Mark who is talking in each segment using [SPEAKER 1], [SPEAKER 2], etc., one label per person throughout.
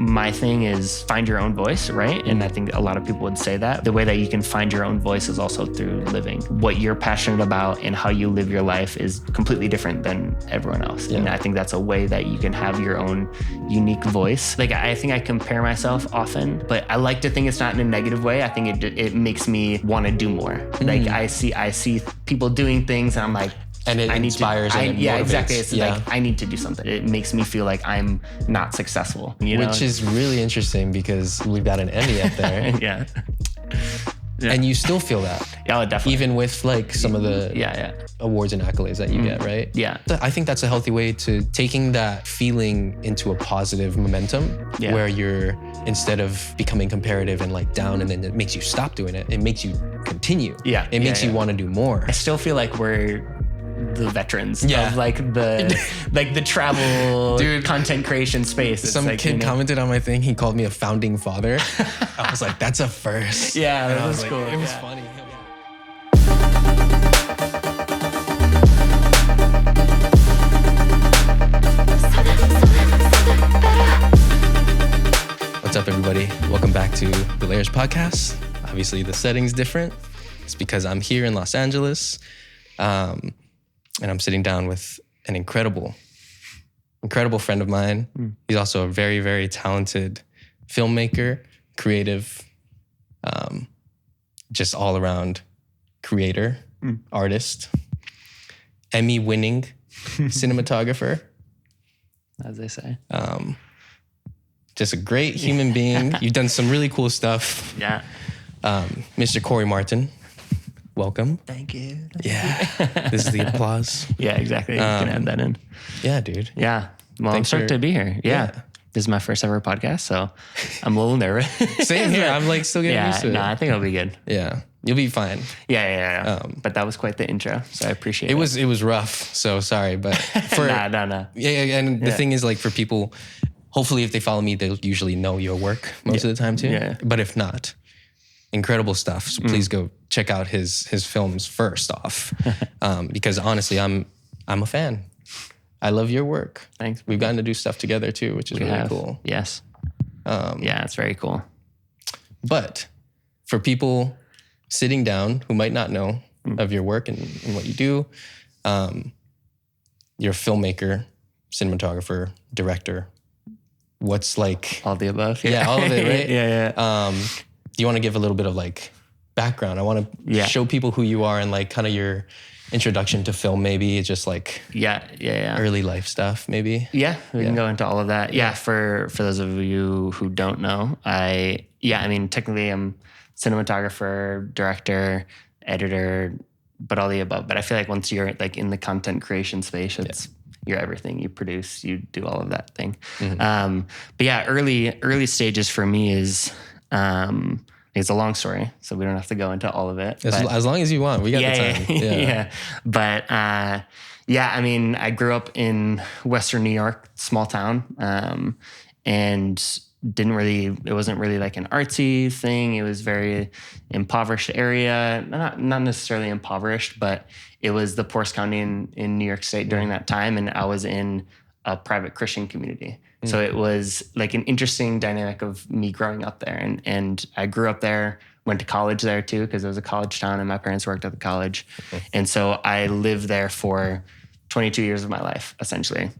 [SPEAKER 1] my thing is find your own voice, right? And I think a lot of people would say that. The way that you can find your own voice is also through living. What you're passionate about and how you live your life is completely different than everyone else. And I think that's a way that you can have your own unique voice. Like, I think I compare myself often, but I like to think it's not in a negative way. I think it makes me want to do more. Like, I see people doing things and I'm like,
[SPEAKER 2] and it inspires and it
[SPEAKER 1] yeah,
[SPEAKER 2] motivates.
[SPEAKER 1] Exactly. It's like, I need to do something. It makes me feel like I'm not successful, you know?
[SPEAKER 2] Which is really interesting because we've got an Emmy up there.
[SPEAKER 1] Yeah.
[SPEAKER 2] And you still feel that.
[SPEAKER 1] Yeah, definitely.
[SPEAKER 2] Even with like some of the awards and accolades that you get, right?
[SPEAKER 1] Yeah.
[SPEAKER 2] I think that's a healthy way to taking that feeling into a positive momentum where you're, instead of becoming comparative and like down and then it makes you stop doing it, it makes you continue.
[SPEAKER 1] Yeah.
[SPEAKER 2] It makes you want to do more.
[SPEAKER 1] I still feel like we're the veterans of like the travel content creation space. It's
[SPEAKER 2] some
[SPEAKER 1] like,
[SPEAKER 2] kid commented on my thing, he called me a founding father. I was like, that's a first.
[SPEAKER 1] Yeah,
[SPEAKER 2] and
[SPEAKER 1] that was cool.
[SPEAKER 2] It was funny. What's up, everybody? Welcome back to the ʻlāərs podcast. Obviously, the setting's different. It's because I'm here in Los Angeles. And I'm sitting down with an incredible friend of mine. He's also a very, very talented filmmaker, creative, just all around creator, artist, Emmy-winning cinematographer.
[SPEAKER 1] As they say.
[SPEAKER 2] Just a great human being. You've done some really cool stuff.
[SPEAKER 1] Yeah.
[SPEAKER 2] Mr. Cory Martin. Welcome.
[SPEAKER 1] Thank you.
[SPEAKER 2] Yeah. This is the applause.
[SPEAKER 1] Yeah, exactly. You can add that in.
[SPEAKER 2] Yeah, dude.
[SPEAKER 1] Yeah. Well, I'm stoked to be here. Yeah. This is my first ever podcast, so I'm a little nervous.
[SPEAKER 2] Same here. I'm like still getting used to it.
[SPEAKER 1] No, I think it'll be good.
[SPEAKER 2] Yeah. You'll be fine.
[SPEAKER 1] Yeah. But that was quite the intro, so I appreciate it.
[SPEAKER 2] It was rough, so sorry. But for
[SPEAKER 1] no.
[SPEAKER 2] Yeah, and the thing is, like, for people, hopefully if they follow me, they'll usually know your work most of the time too.
[SPEAKER 1] Yeah.
[SPEAKER 2] But if not, incredible stuff. So please go check out his films first off. Because honestly, I'm a fan. I love your work.
[SPEAKER 1] Thanks.
[SPEAKER 2] We've gotten to do stuff together too, which is really cool.
[SPEAKER 1] Yes. Yeah, it's very cool.
[SPEAKER 2] But for people sitting down who might not know of your work and what you do, you're a filmmaker, cinematographer, director. What's like...
[SPEAKER 1] all the above?
[SPEAKER 2] Yeah, all of it, right?
[SPEAKER 1] Yeah.
[SPEAKER 2] Do you want to give a little bit of like background? I want to show people who you are and like kind of your introduction to film, maybe just like early life stuff, maybe.
[SPEAKER 1] Yeah, we can go into all of that. Yeah, for those of you who don't know, I mean, technically I'm cinematographer, director, editor, but all the above. But I feel like once you're like in the content creation space, you're everything. You produce, you do all of that thing. But yeah, early stages for me is... it's a long story, so we don't have to go into all of it.
[SPEAKER 2] As long as you want, we got the time.
[SPEAKER 1] Yeah. But I mean, I grew up in Western New York, small town, and it wasn't really like an artsy thing. It was very impoverished area, not necessarily impoverished, but it was the poorest county in New York State during that time, and I was in a private Christian community. So it was like an interesting dynamic of me growing up there. And I grew up there, went to college there too, because it was a college town and my parents worked at the college. And so I lived there for 22 years of my life, essentially.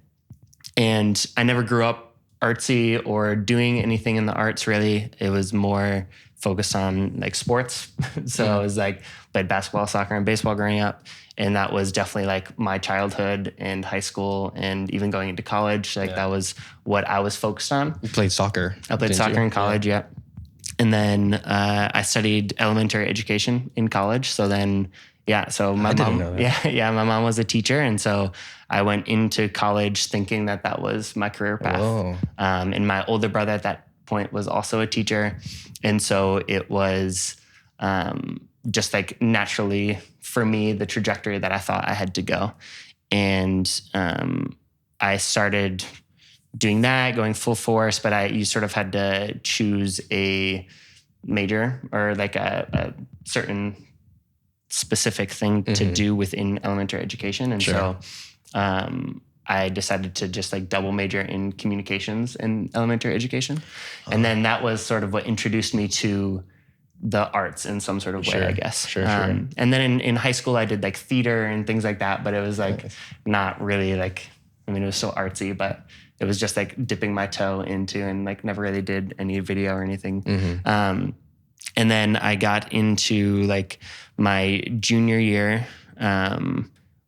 [SPEAKER 1] And I never grew up artsy or doing anything in the arts, really. It was more focused on like sports. So I was like, played basketball, soccer, and baseball growing up. And that was definitely like my childhood and high school and even going into college. Like that was what I was focused on.
[SPEAKER 2] You played soccer.
[SPEAKER 1] I played soccer in college, yeah. And then I studied elementary education in college. So then, so my mom, my mom was a teacher. And so I went into college thinking that was my career path. And my older brother at that point was also a teacher. And so it was just like naturally for me, the trajectory that I thought I had to go. And I started doing that, going full force, but you sort of had to choose a major or like a certain specific thing to do within elementary education. And so I decided to just like double major in communications in elementary education. And then that was sort of what introduced me to the arts in some sort of way, I guess.
[SPEAKER 2] Sure.
[SPEAKER 1] And then in high school, I did like theater and things like that, but it was like not really like, I mean, it was so artsy, but it was just like dipping my toe into, and like never really did any video or anything. And then I got into like my junior year,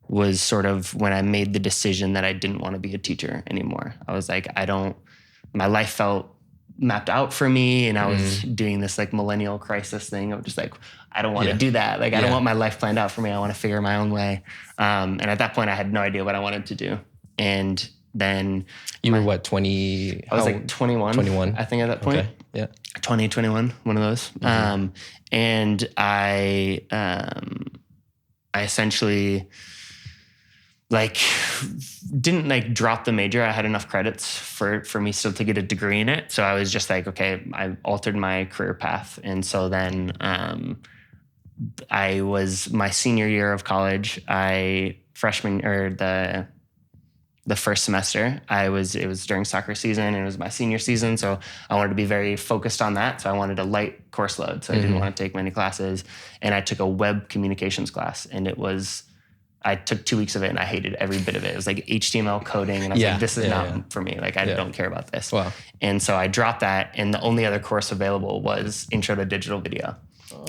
[SPEAKER 1] was sort of when I made the decision that I didn't want to be a teacher anymore. I was like, my life felt mapped out for me, and I was doing this like millennial crisis thing of just like, I don't want to do that. Like, I don't want my life planned out for me. I want to figure my own way. And at that point I had no idea what I wanted to do. And then
[SPEAKER 2] you were what, 20?
[SPEAKER 1] I was like 21, I think at that point.
[SPEAKER 2] Okay. Yeah.
[SPEAKER 1] 20, 21, one of those. And I essentially like didn't like drop the major. I had enough credits for me still to get a degree in it. So I was just like, okay, I altered my career path. And so then I was my senior year of college, the first semester, it was during soccer season, and it was my senior season. So I wanted to be very focused on that. So I wanted a light course load. So I didn't want to take many classes. And I took a web communications class, and I took 2 weeks of it and I hated every bit of it. It was like HTML coding, and I was like, this is not for me. Like, I don't care about this.
[SPEAKER 2] Wow.
[SPEAKER 1] And so I dropped that, and the only other course available was Intro to Digital Video.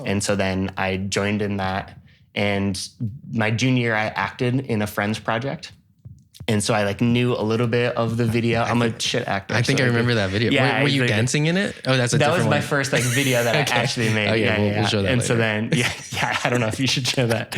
[SPEAKER 1] And so then I joined in that, and my junior year I acted in a friend's project. And so I like knew a little bit of the video. I'm a shit actor.
[SPEAKER 2] I think I remember that video.
[SPEAKER 1] Yeah,
[SPEAKER 2] were you dancing in it? Oh, that's a different one.
[SPEAKER 1] That was my first like video that I actually made.
[SPEAKER 2] Oh, yeah, we'll show that
[SPEAKER 1] and
[SPEAKER 2] later.
[SPEAKER 1] so then, I don't know if you should show that.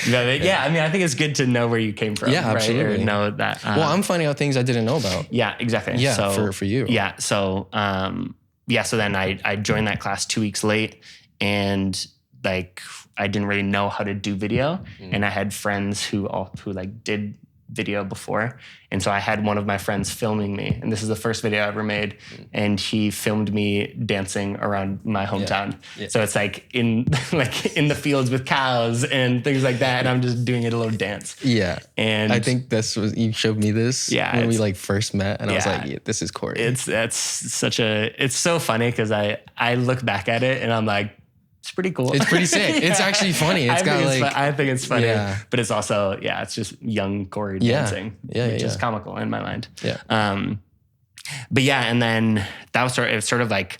[SPEAKER 1] I mean, I think it's good to know where you came from.
[SPEAKER 2] Yeah, absolutely.
[SPEAKER 1] Right? Or know that.
[SPEAKER 2] Well, I'm finding out things I didn't know about.
[SPEAKER 1] Yeah, exactly.
[SPEAKER 2] Yeah,
[SPEAKER 1] so,
[SPEAKER 2] for you.
[SPEAKER 1] Yeah. So, so then I joined that class 2 weeks late, and like I didn't really know how to do video, and I had friends who like did video before. And so I had one of my friends filming me, and this is the first video I ever made. And he filmed me dancing around my hometown. Yeah. So it's like in the fields with cows and things like that. And I'm just doing a little dance.
[SPEAKER 2] Yeah.
[SPEAKER 1] And
[SPEAKER 2] I think you showed me this when we like first met, and I was like, this is Cory.
[SPEAKER 1] It's so funny, because I look back at it and I'm like, it's pretty cool.
[SPEAKER 2] It's pretty sick. It's actually funny. I
[SPEAKER 1] think it's funny, but it's also, it's just young Cory dancing, which is comical in my mind.
[SPEAKER 2] Yeah.
[SPEAKER 1] And then that was sort of like,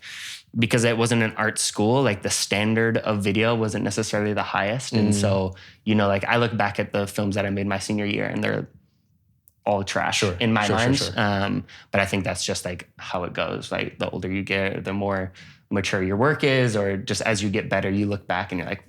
[SPEAKER 1] because it wasn't an art school, like the standard of video wasn't necessarily the highest. And so, like I look back at the films that I made my senior year, and they're all trash in my mind. Sure. But I think that's just like how it goes. Like the older you get, the more mature your work is, or just as you get better, you look back and you're like,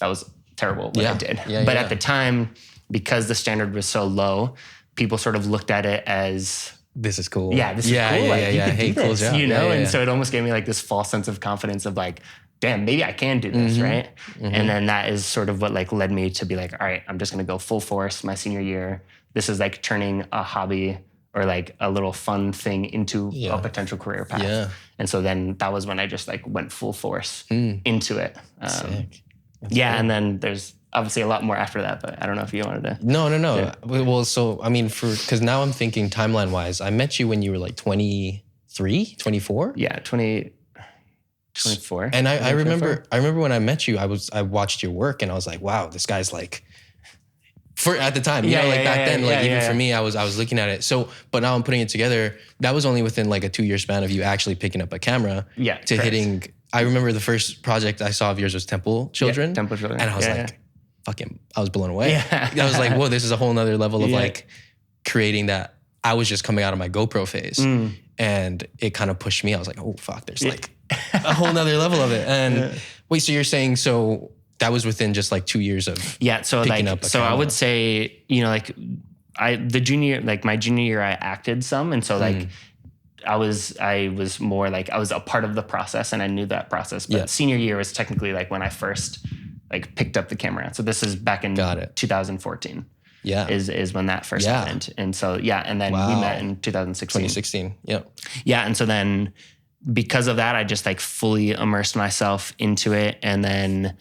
[SPEAKER 1] that was terrible what I did. But at the time, because the standard was so low, people sort of looked at it as, this is cool. Yeah, this is cool. Like, you could do this, And so it almost gave me like this false sense of confidence of like, damn, maybe I can do this, right? And then that is sort of what like led me to be like, all right, I'm just gonna go full force my senior year. This is like turning a hobby or like a little fun thing into a potential career path. Yeah. And so then that was when I just like went full force into it.
[SPEAKER 2] Sick.
[SPEAKER 1] And then there's obviously a lot more after that, but I don't know if you wanted to.
[SPEAKER 2] No. Yeah. Well, so, I mean, because now I'm thinking timeline wise, I met you when you were like 23, 24?
[SPEAKER 1] Yeah, 24.
[SPEAKER 2] And I remember when I met you, I watched your work and I was like, wow, this guy's like, at the time, back then, even for me, I was looking at it. So, but now I'm putting it together. That was only within like a 2-year span of you actually picking up a camera to hitting. I remember the first project I saw of yours was Temple Children.
[SPEAKER 1] Yeah, Temple Children.
[SPEAKER 2] And I was I was blown away. Yeah. I was like, whoa, this is a whole nother level of like creating that. I was just coming out of my GoPro phase and it kind of pushed me. I was like, oh fuck, there's like a whole nother level of it. And wait, so you're saying, so that was within just like 2 years of
[SPEAKER 1] so
[SPEAKER 2] picking
[SPEAKER 1] like
[SPEAKER 2] up a
[SPEAKER 1] so
[SPEAKER 2] camera.
[SPEAKER 1] I would say, like my junior year I acted some, and so like I was more like I was a part of the process and I knew that process. But senior year was technically like when I first like picked up the camera. So this is back in 2014. Yeah. Is when that first happened. And so and then we met in 2016.
[SPEAKER 2] 2016. Yep.
[SPEAKER 1] Yeah. And so then because of that, I just like fully immersed myself into it. And then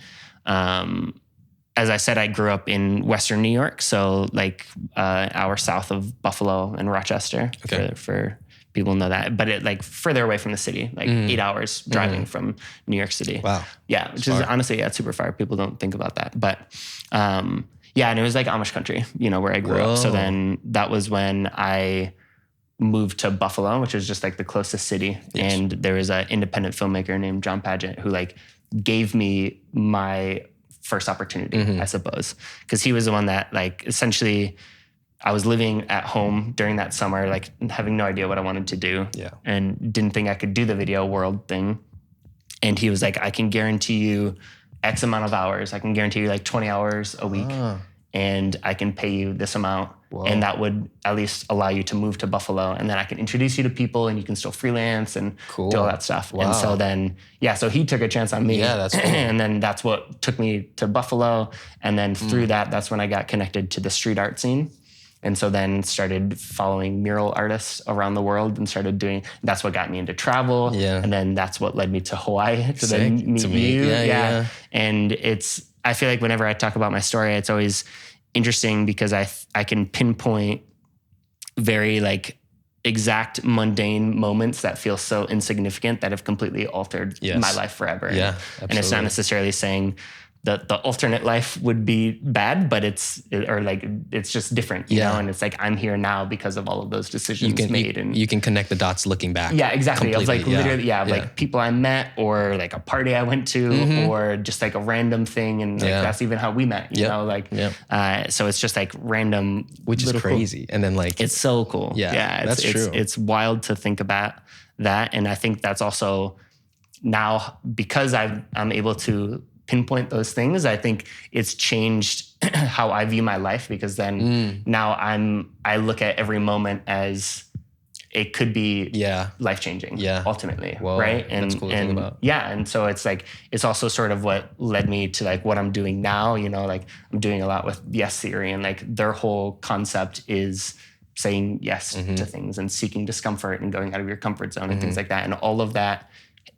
[SPEAKER 1] as I said, I grew up in Western New York, so like hour south of Buffalo and Rochester.
[SPEAKER 2] Okay.
[SPEAKER 1] For people know that, but it like further away from the city, like 8 hours driving from New York City.
[SPEAKER 2] Wow.
[SPEAKER 1] Yeah, which is honestly, it's super far. People don't think about that, but yeah, and it was like Amish country, where I grew up. So then that was when I moved to Buffalo, which is just like the closest city.
[SPEAKER 2] Yes.
[SPEAKER 1] And there was an independent filmmaker named John Paget who like gave me my first opportunity, I suppose. Because he was the one that like essentially I was living at home during that summer, like having no idea what I wanted to do and didn't think I could do the video world thing. And he was like, I can guarantee you X amount of hours. I can guarantee you like 20 hours a week and I can pay you this amount. Whoa. And that would at least allow you to move to Buffalo. And then I can introduce you to people and you can still freelance and do all that stuff. Wow. And so then, so he took a chance on me.
[SPEAKER 2] Yeah, that's cool.
[SPEAKER 1] And then that's what took me to Buffalo. And then through that's when I got connected to the street art scene. And so then started following mural artists around the world and started doing, that's what got me into travel. Yeah. And then that's what led me to Hawaii to then meet you. Yeah. And I feel like whenever I talk about my story, it's always interesting because I can pinpoint very like exact mundane moments that feel so insignificant that have completely altered my life forever. Yeah, absolutely. And it's not necessarily saying that the alternate life would be bad, but it's just different, you know? And it's like, I'm here now because of all of those decisions made. And you
[SPEAKER 2] can connect the dots looking back.
[SPEAKER 1] Yeah, exactly. Of like literally, like people I met or like a party I went to or just like a random thing. And like, that's even how we met, you know, like, so it's just like random.
[SPEAKER 2] Which is crazy. Cool. And then like,
[SPEAKER 1] it's so cool. Yeah,
[SPEAKER 2] that's true.
[SPEAKER 1] It's wild to think about that. And I think that's also now because I'm able to pinpoint those things, I think it's changed how I view my life because then now I look at every moment as it could be life-changing ultimately. Whoa, right? And that's cool to think about. Yeah. And so it's like, it's also sort of what led me to like what I'm doing now, you know, like I'm doing a lot with Yes Theory and like their whole concept is saying yes to things and seeking discomfort and going out of your comfort zone and things like that. And all of that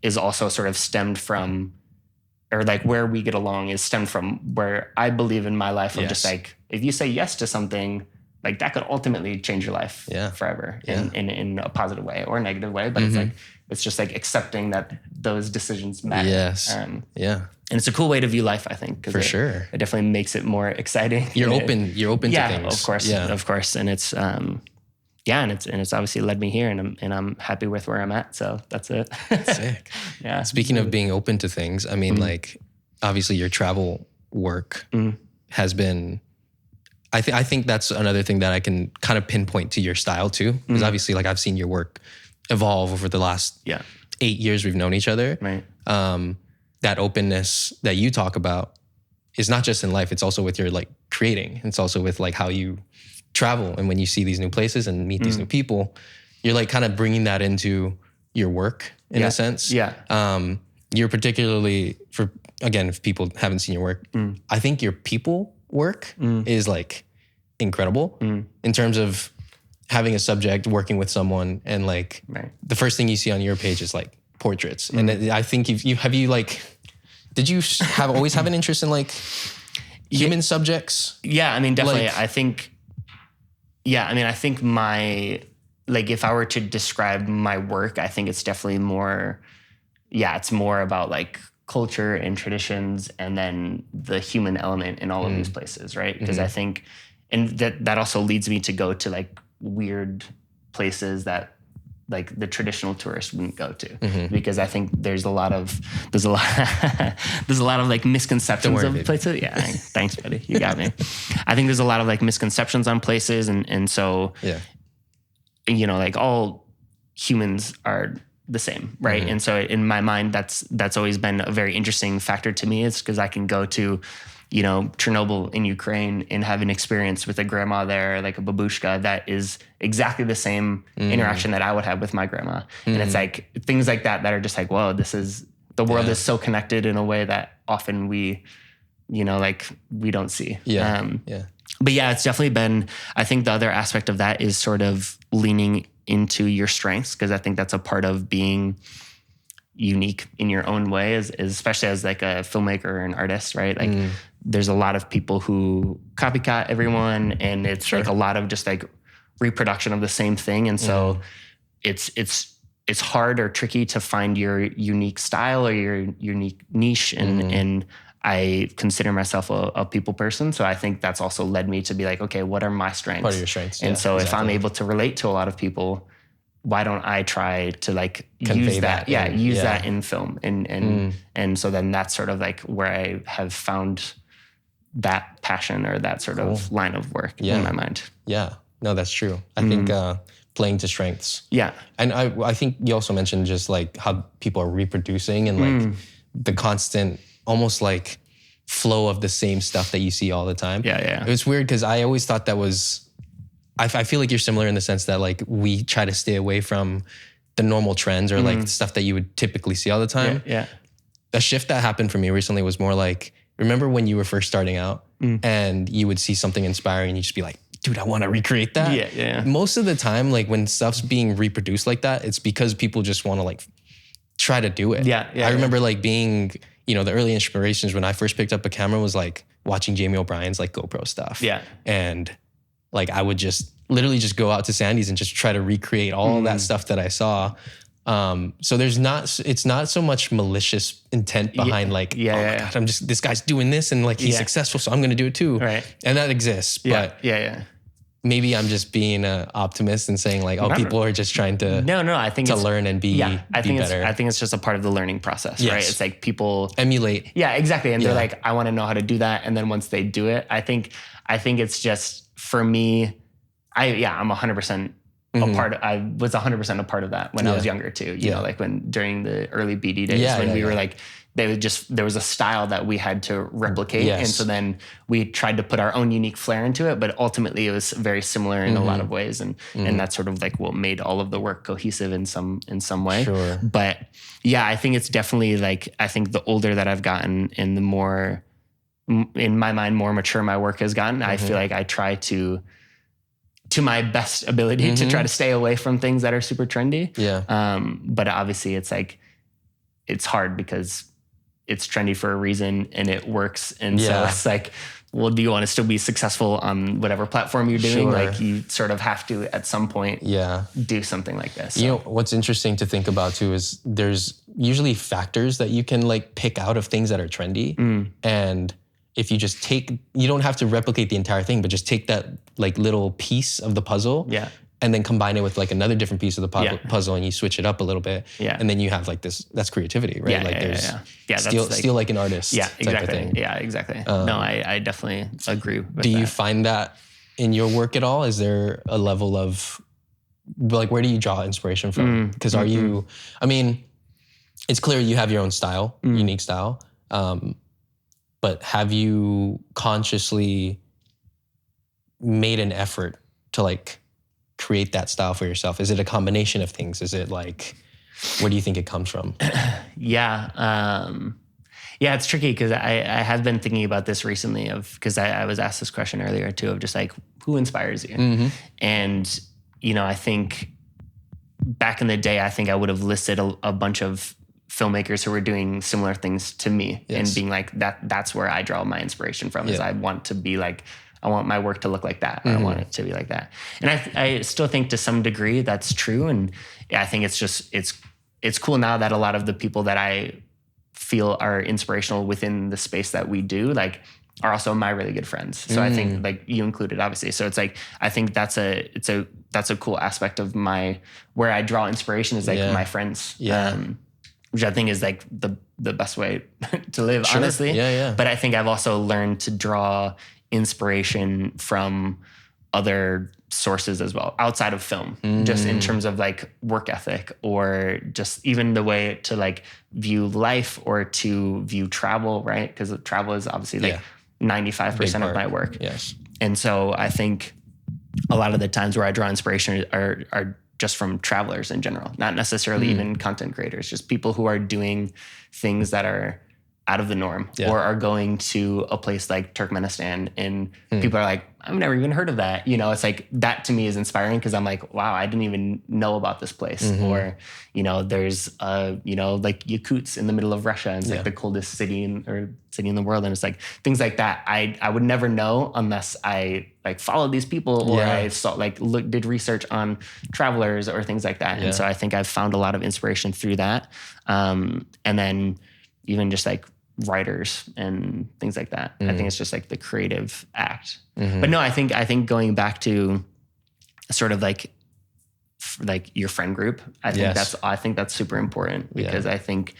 [SPEAKER 1] is also sort of stemmed from, or like where we get along is stemmed from where I believe in my life of just like, if you say yes to something, like that could ultimately change your life forever in a positive way or a negative way. But it's like, it's just like accepting that those decisions matter.
[SPEAKER 2] Yes. And
[SPEAKER 1] it's a cool way to view life, I think.
[SPEAKER 2] For sure.
[SPEAKER 1] It definitely makes it more exciting.
[SPEAKER 2] You're open to things.
[SPEAKER 1] Yeah, of course. And it's, and it's obviously led me here and I'm happy with where I'm at. So that's it.
[SPEAKER 2] Sick. Yeah. Speaking of being open to things, I mean, like obviously your travel work has been, I think that's another thing that I can kind of pinpoint to your style too. Because obviously like I've seen your work evolve over the last 8 years we've known each other.
[SPEAKER 1] Right.
[SPEAKER 2] That openness that you talk about is not just in life, it's also with your like creating. It's also with like how you travel and when you see these new places and meet these new people, you're like kind of bringing that into your work in a sense. Yeah. You're particularly if people haven't seen your work, I think your people work is like incredible in terms of having a subject, working with someone and like the first thing you see on your page is like portraits. And I think did you always have an interest in like human subjects? Yeah, I mean, definitely. Like, I think if I were to describe my work, I think it's definitely more, it's more about like culture and traditions and then the human element in all of these places, right? Because I think, and that also leads me to go to like weird places that like the traditional tourist wouldn't go to, because I think there's a lot of like misconceptions of places. Yeah, thanks, buddy. You got me. I think there's a lot of like misconceptions on places, and so you know, like all humans are the same, right? And so in my mind, that's always been a very interesting factor to me. It's because I can go to, you know, Chernobyl in Ukraine and have an experience with a grandma there, like a babushka, that is exactly the same interaction that I would have with my grandma. And it's like things like that are just like, whoa, the world is so connected in a way that often we don't see. But yeah, it's definitely been, I think the other aspect of that is sort of leaning into your strengths, because I think that's a part of being
[SPEAKER 1] unique in your own way, especially as like a filmmaker or an artist, right? Like there's a lot of people who copycat everyone, and it's like a lot of just like reproduction of the same thing. And so it's hard or tricky to find your unique style or your unique niche. And I consider myself a people person. So I think that's also led me to be like, okay, what are my strengths?
[SPEAKER 2] Part of your strengths.
[SPEAKER 1] And so if I'm able to relate to a lot of people, why don't I try to like use that? Use that in film. And so then that's sort of like where I have found that passion or that sort of line of work in my mind.
[SPEAKER 2] Yeah, no, that's true. I think playing to strengths. Yeah. And I think you also mentioned just like how people are reproducing and like the constant almost like flow of the same stuff that you see all the time. Yeah. It was weird because I always thought that was, I feel like you're similar in the sense that like we try to stay away from the normal trends or like stuff that you would typically see all the time. Yeah. The shift that happened for me recently was more like, remember when you were first starting out and you would see something inspiring and you just be like, dude, I want to recreate that. Yeah. Most of the time, like when stuff's being reproduced like that, it's because people just want to like try to do it. I remember like being, you know, the early inspirations when I first picked up a camera was like watching Jamie O'Brien's like GoPro stuff. Yeah. And like I would just literally just go out to Sandy's and just try to recreate all that stuff that I saw. So it's not so much malicious intent behind like, oh my God, this guy's doing this and like he's successful, so I'm going to do it too. Right. And that exists, but maybe I'm just being an optimist and saying like, people are just trying to I think to learn and be better.
[SPEAKER 1] I think it's just a part of the learning process, right? It's like people
[SPEAKER 2] emulate.
[SPEAKER 1] Yeah, exactly. And they're like, I want to know how to do that. And then once they do it, I think it's just for me, I'm 100% a part. I was 100% a part of that when I was younger too. You know, like during the early BD days when we were like, there was a style that we had to replicate. And so then we tried to put our own unique flair into it, but ultimately it was very similar in a lot of ways. And that's sort of like what made all of the work cohesive in some way. Sure. But yeah, I think it's definitely like, I think the older that I've gotten and the more, in my mind, more mature my work has gotten, I feel like I try to my best ability to try to stay away from things that are super trendy. Yeah. But obviously it's like, it's hard because it's trendy for a reason and it works. And so it's like, well, do you want to still be successful on whatever platform you're doing? Sure. Like you sort of have to at some point do something like this. So.
[SPEAKER 2] You know, what's interesting to think about too is there's usually factors that you can like pick out of things that are trendy. And if you just you don't have to replicate the entire thing, but just take that like little piece of the puzzle and then combine it with like another different piece of the puzzle and you switch it up a little bit. Yeah. And then you have like that's creativity, right? Steal like an artist.
[SPEAKER 1] Yeah,
[SPEAKER 2] type
[SPEAKER 1] exactly.
[SPEAKER 2] of thing.
[SPEAKER 1] Yeah, exactly. No, I definitely agree with that.
[SPEAKER 2] Do you find that in your work at all? Is there a level of like, where do you draw inspiration from? Because are you, I mean, it's clear you have your own style, unique style. But have you consciously made an effort to like create that style for yourself? Is it a combination of things? Is it like, where do you think it comes from?
[SPEAKER 1] It's tricky because I have been thinking about this recently because I was asked this question earlier too of just like, who inspires you? And, you know, I think back in the day, I think I would have listed a bunch of filmmakers who were doing similar things to me and being like, that's where I draw my inspiration from is I want to be like, I want my work to look like that. Or I want it to be like that. And I still think to some degree that's true. And I think it's just, it's cool now that a lot of the people that I feel are inspirational within the space that we do, like are also my really good friends. So I think like you included obviously. So it's like, I think that's a cool aspect of where I draw inspiration is like my friends. Which I think is like the best way to live, honestly. But I think I've also learned to draw inspiration from other sources as well, outside of film, just in terms of like work ethic or just even the way to like view life or to view travel, right? Because travel is obviously like 95% of my work. Yes. And so I think a lot of the times where I draw inspiration are just from travelers in general, not necessarily even content creators, just people who are doing things that are out of the norm or are going to a place like Turkmenistan and people are like, I've never even heard of that. You know, it's like that to me is inspiring because I'm like, wow, I didn't even know about this place. Or, you know, there's, you know, like Yakuts in the middle of Russia and it's like the coldest city in the world. And it's like things like that. I would never know unless I like followed these people or I saw did research on travelers or things like that. And so I think I've found a lot of inspiration through that. And then even just like writers and things like that. I think it's just like the creative act. But no, I think going back to sort of like your friend group, I think that's super important because I think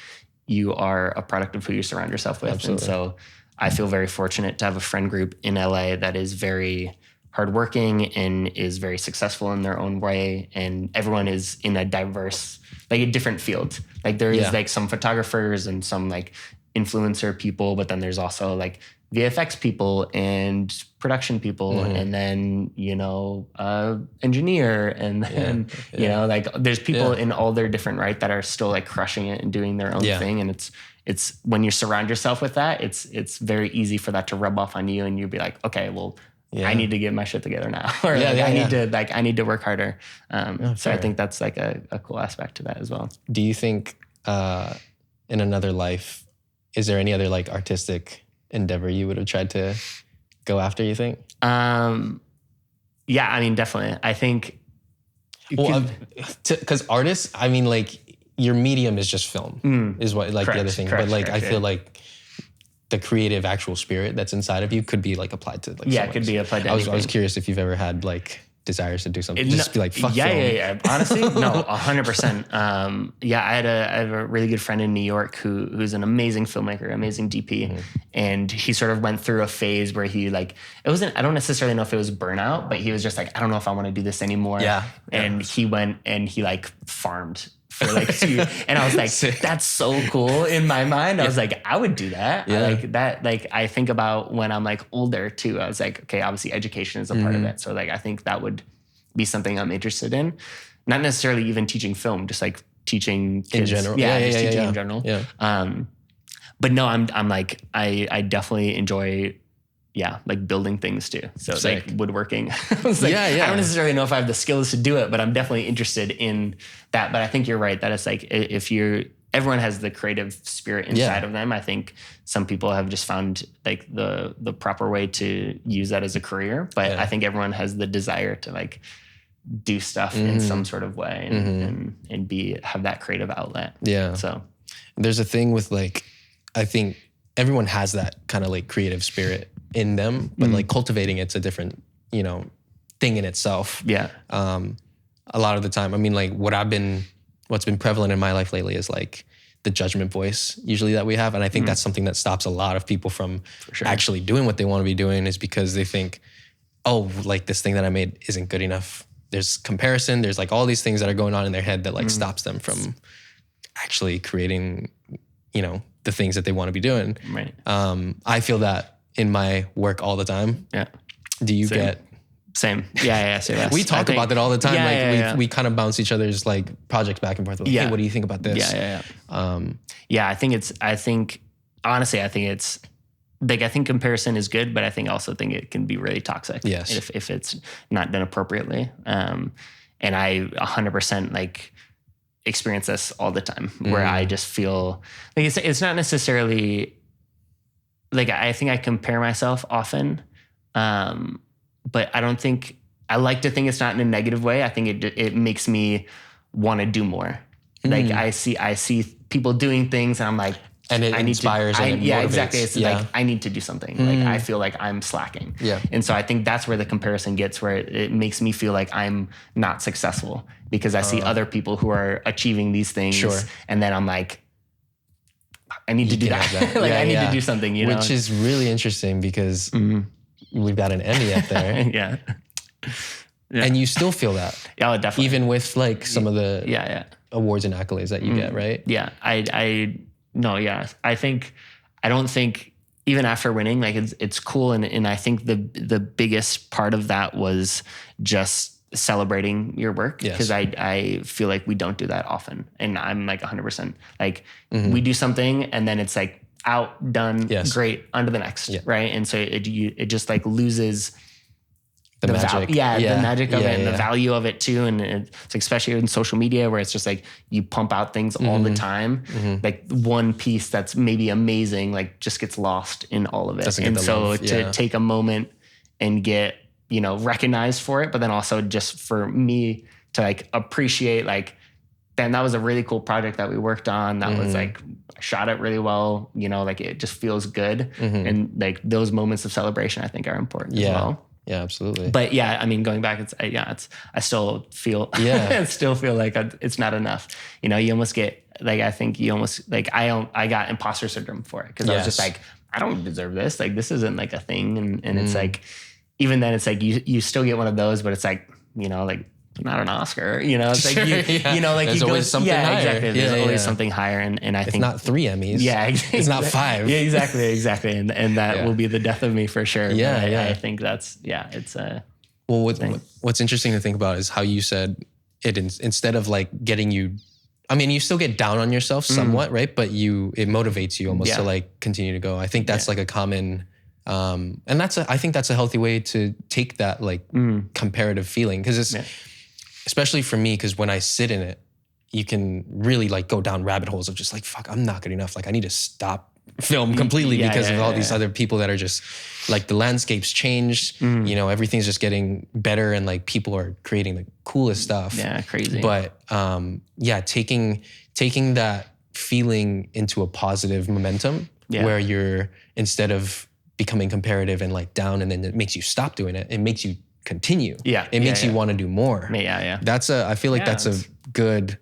[SPEAKER 1] you are a product of who you surround yourself with. Absolutely. And so I feel very fortunate to have a friend group in LA that is very hardworking and is very successful in their own way. And everyone is in a diverse, like a different field. Like there is like some photographers and some like influencer people, but then there's also like VFX people and production people and then, you know, engineer and then, you know, like there's people in all their different, right, that are still like crushing it and doing their own thing. And it's when you surround yourself with that, it's very easy for that to rub off on you and you'd be like, okay, well, I need to get my shit together now. Or I need to work harder. So I think that's like a cool aspect to that as well.
[SPEAKER 2] Do you think in another life, is there any other like artistic endeavor you would have tried to go after, you think?
[SPEAKER 1] Yeah, I mean, definitely. I think...
[SPEAKER 2] Because artists, I mean, like your medium is just film is what like the other thing. But like I feel like the creative actual spirit that's inside of you could be like applied to like
[SPEAKER 1] it could be applied to anything.
[SPEAKER 2] I was curious if you've ever had like desires to do something, just be like, fuck film.
[SPEAKER 1] Yeah. Honestly, no, 100%. I have a really good friend in New York who's an amazing filmmaker, amazing DP. And he sort of went through a phase where he like, I don't necessarily know if it was burnout, but he was just like, I don't know if I want to do this anymore. And he went and he like farmed for like 2 and I was like, sick. That's so cool in my mind. I was like, I would do that. I like that. Like I think about when I'm like older too, I was like, okay, obviously education is a part of it. So like, I think that would be something I'm interested in. Not necessarily even teaching film, just like teaching kids.
[SPEAKER 2] In general.
[SPEAKER 1] Teaching in general. But no, I'm like, I definitely enjoy like building things too. So sick. Like woodworking. I was like, I don't necessarily know if I have the skills to do it, but I'm definitely interested in that. But I think you're right that it's like everyone has the creative spirit inside of them. I think some people have just found like the proper way to use that as a career. But I think everyone has the desire to like do stuff in some sort of way and have that creative outlet. Yeah. So
[SPEAKER 2] there's a thing with like, I think everyone has that kind of like creative spirit in them, but like cultivating it's a different, you know, thing in itself. Yeah. A lot of the time, I mean, like what's been prevalent in my life lately is like the judgment voice usually that we have. And I think that's something that stops a lot of people from actually doing what they want to be doing is because they think, oh, like this thing that I made isn't good enough. There's comparison. There's like all these things that are going on in their head that like stops them from actually creating, you know, the things that they want to be doing. Right. I feel that in my work all the time. Yeah. Do you get...
[SPEAKER 1] Same. Yeah.
[SPEAKER 2] We talk about that all the time. We kind of bounce each other's like projects back and forth. Like, hey, what do you think about this?
[SPEAKER 1] I think I think comparison is good, but I think it can be really toxic. Yes. If it's not done appropriately. And I 100% like experience this all the time where I just feel like it's not necessarily like, I think I compare myself often. But I don't think, I like to think it's not in a negative way. I think it makes me want to do more. Like I see people doing things and I'm like,
[SPEAKER 2] and it inspires and it motivates.
[SPEAKER 1] Yeah, exactly. It's like, I need to do something. Like I feel like I'm slacking. Yeah. And so I think that's where the comparison gets, where it makes me feel like I'm not successful because I see other people who are achieving these things. Sure. And then I'm like, I need to do that. Like I need to do something, you know?
[SPEAKER 2] Which is really interesting because we've got an Emmy up there. Yeah. And you still feel that.
[SPEAKER 1] Yeah, definitely.
[SPEAKER 2] Even with like some of the awards and accolades that you get, right?
[SPEAKER 1] Yeah. I don't think even after winning, like it's cool. And I think the biggest part of that was just celebrating your work. Because I feel like we don't do that often. And I'm like 100% like we do something and then it's like outdone, great, on to the next, right? And so it just like loses
[SPEAKER 2] the magic.
[SPEAKER 1] The magic of it and the value of it too. And it's especially in social media where it's just like you pump out things all the time. Like one piece that's maybe amazing, like just gets lost in all of it. And so to take a moment and get, you know, recognized for it, but then also just for me to like appreciate, like, then that was a really cool project that we worked on. That was like, I shot it really well, you know, like it just feels good. And like those moments of celebration, I think are important as well.
[SPEAKER 2] Yeah, absolutely.
[SPEAKER 1] But yeah, I mean, going back, I still feel, I still feel like it's not enough. You know, you almost get like, I think you almost like, I got imposter syndrome for it. Cause I was just like, I don't deserve this. Like, this isn't like a thing. And it's like, even then it's like, you still get one of those, but it's like, you know, like, not an Oscar, you know, it's like, you know, like
[SPEAKER 2] there's always something higher.
[SPEAKER 1] Exactly. There's always something higher. And I think
[SPEAKER 2] it's not 3 Emmys.
[SPEAKER 1] Yeah, exactly.
[SPEAKER 2] It's not 5.
[SPEAKER 1] Yeah, exactly. And that will be the death of me for sure.
[SPEAKER 2] Yeah,
[SPEAKER 1] I think that's, it's
[SPEAKER 2] well, what's interesting to think about is how you said it instead of like getting you, I mean, you still get down on yourself somewhat, right? But it motivates you almost to like continue to go. I think that's like a common, and I think that's a healthy way to take that like comparative feeling. Cause it's, especially for me, because when I sit in it, you can really like go down rabbit holes of just like, fuck, I'm not good enough. Like I need to stop film completely because of all these other people that are just like the landscape's changed, you know, everything's just getting better and like people are creating the coolest stuff.
[SPEAKER 1] Yeah, crazy.
[SPEAKER 2] But taking that feeling into a positive momentum where you're, instead of becoming comparative and like down and then it makes you stop doing it, it makes you continue. It makes you want to do more. I feel like that's a good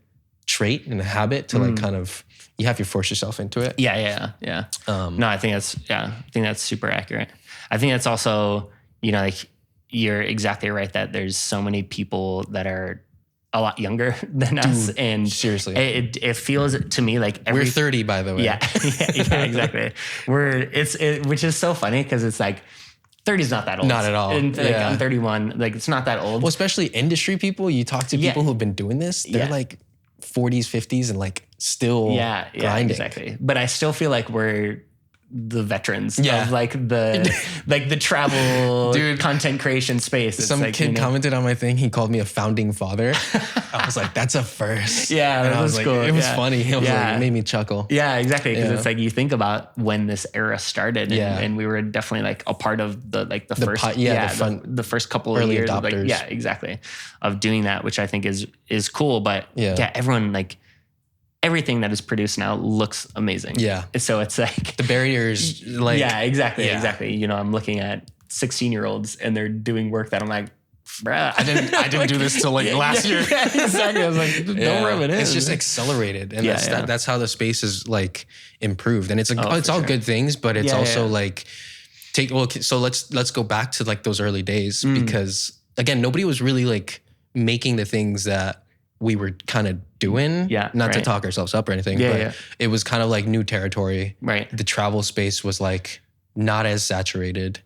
[SPEAKER 2] trait and a habit to like kind of, you have to force yourself into it. No, I think that's super accurate. I think that's also, you know, like you're exactly right that there's so many people that are a lot younger than us. And seriously,
[SPEAKER 1] it feels to me like
[SPEAKER 2] we're 30, by the way.
[SPEAKER 1] Yeah, exactly. Which is so funny because it's like, 30 is not that old.
[SPEAKER 2] Not at all.
[SPEAKER 1] And like, I'm 31. Like, it's not that old.
[SPEAKER 2] Well, especially industry people. You talk to people who've been doing this. They're like 40s, 50s, and like still grinding.
[SPEAKER 1] Exactly. But I still feel like we're the veterans of like the travel content creation space. It's
[SPEAKER 2] some
[SPEAKER 1] like,
[SPEAKER 2] kid commented on my thing. He called me a founding father. I was like, that's a first.
[SPEAKER 1] Yeah,
[SPEAKER 2] and
[SPEAKER 1] that was
[SPEAKER 2] like,
[SPEAKER 1] cool.
[SPEAKER 2] It was funny. It was like, it made me chuckle.
[SPEAKER 1] Yeah, exactly. Because it's like you think about when this era started, and we were definitely like a part of the first couple of years, of like, exactly, of doing that, which I think is cool. But everyone like. Everything that is produced now looks amazing. Yeah. So it's like
[SPEAKER 2] the barriers, like
[SPEAKER 1] exactly. You know, I'm looking at 16-year-olds and they're doing work that I'm like, bruh,
[SPEAKER 2] I didn't do this till like last year.
[SPEAKER 1] Exactly. I was like, don't rub it in.
[SPEAKER 2] It's just accelerated, and that's how the space is like improved. And it's all good things, but it's also like so let's go back to like those early days because again, nobody was really like making the things that we were kind of doing, not to talk ourselves up or anything, but it was kind of like new territory. Right. The travel space was like not as saturated.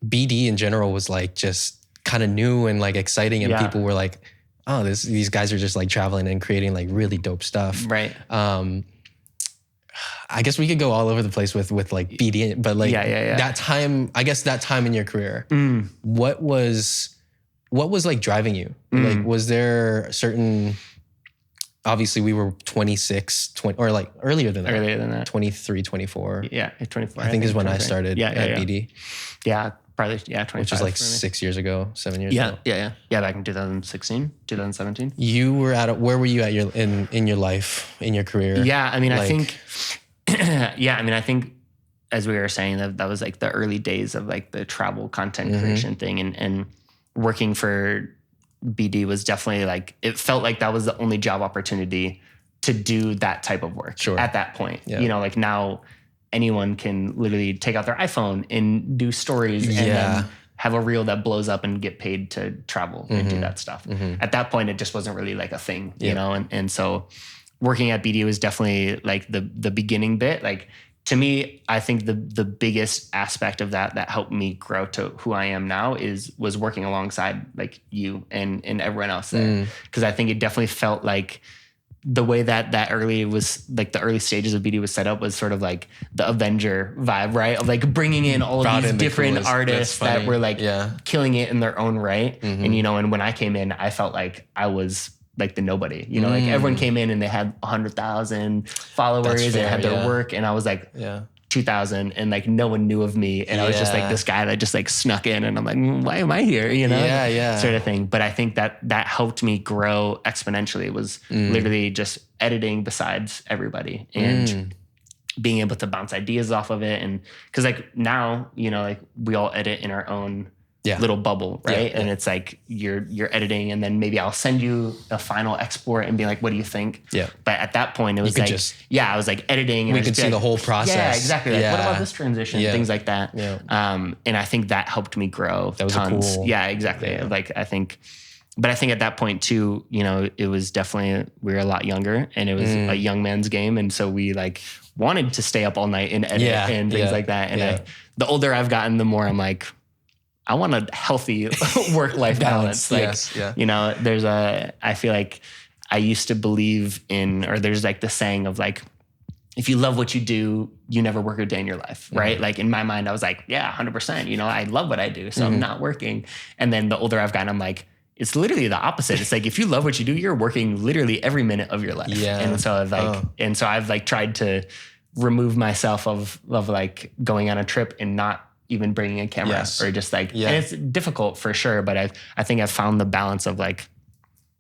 [SPEAKER 2] BD in general was like just kind of new and like exciting, and people were like, oh, these guys are just like traveling and creating like really dope stuff. Right. I guess we could go all over the place with like BD, but like that time, I guess that time in your career, what was like driving you? Like, was there a certain, obviously we were 26, 20, or like earlier than that, 23, 24. Yeah, 24. I think is when I started at BD.
[SPEAKER 1] Yeah, probably, 25.
[SPEAKER 2] Which was like 6 years ago, 7 years ago.
[SPEAKER 1] Yeah, back in 2016, 2017.
[SPEAKER 2] You were where were you at in your life, in your career?
[SPEAKER 1] Yeah, I mean, like, I think as we were saying, that was like the early days of like the travel content creation thing, and working for BD was definitely like, it felt like that was the only job opportunity to do that type of work at that point. You know, like now anyone can literally take out their iPhone and do stories and then have a reel that blows up and get paid to travel and do that stuff. At that point, it just wasn't really like a thing, you know? And so working at BD was definitely like the beginning bit. Like, to me, I think the biggest aspect of that helped me grow to who I am now was working alongside like you and everyone else there. Because I think it definitely felt like the way that early was like the early stages of BD was set up was sort of like the Avenger vibe, right? Of like bringing in all of these different artists that were like killing it in their own right. And, you know, and when I came in, I felt like I was like the nobody, you know, like everyone came in and they had 100,000 followers and had their work. And I was like, 2000 and like no one knew of me and I was just like this guy that just like snuck in and I'm like, why am I here, you know, sort of thing. But I think that helped me grow exponentially. It was literally just editing besides everybody and being able to bounce ideas off of it. And because like now, you know, like we all edit in our own little bubble, right? And it's like you're editing and then maybe I'll send you a final export and be like, what do you think? But at that point it was like, I was like editing.
[SPEAKER 2] And we could see the whole process.
[SPEAKER 1] Yeah, exactly. Like, what about this transition? Things like that. And I think that helped me grow tons. Yeah, exactly. Like I think at that point too, you know, it was definitely, we were a lot younger and it was a young man's game. And so we like wanted to stay up all night and edit and things like that. And the older I've gotten, the more I'm like, I want a healthy work-life balance. Like, you know, I feel like I used to believe in, or there's like the saying of like, if you love what you do, you never work a day in your life, right? Like in my mind, I was like, 100%, you know, I love what I do. So I'm not working. And then the older I've gotten, I'm like, it's literally the opposite. It's like, if you love what you do, you're working literally every minute of your life. And so I've like tried to remove myself of like going on a trip and not even bringing a camera or just like, and it's difficult for sure, but I think I've found the balance of like,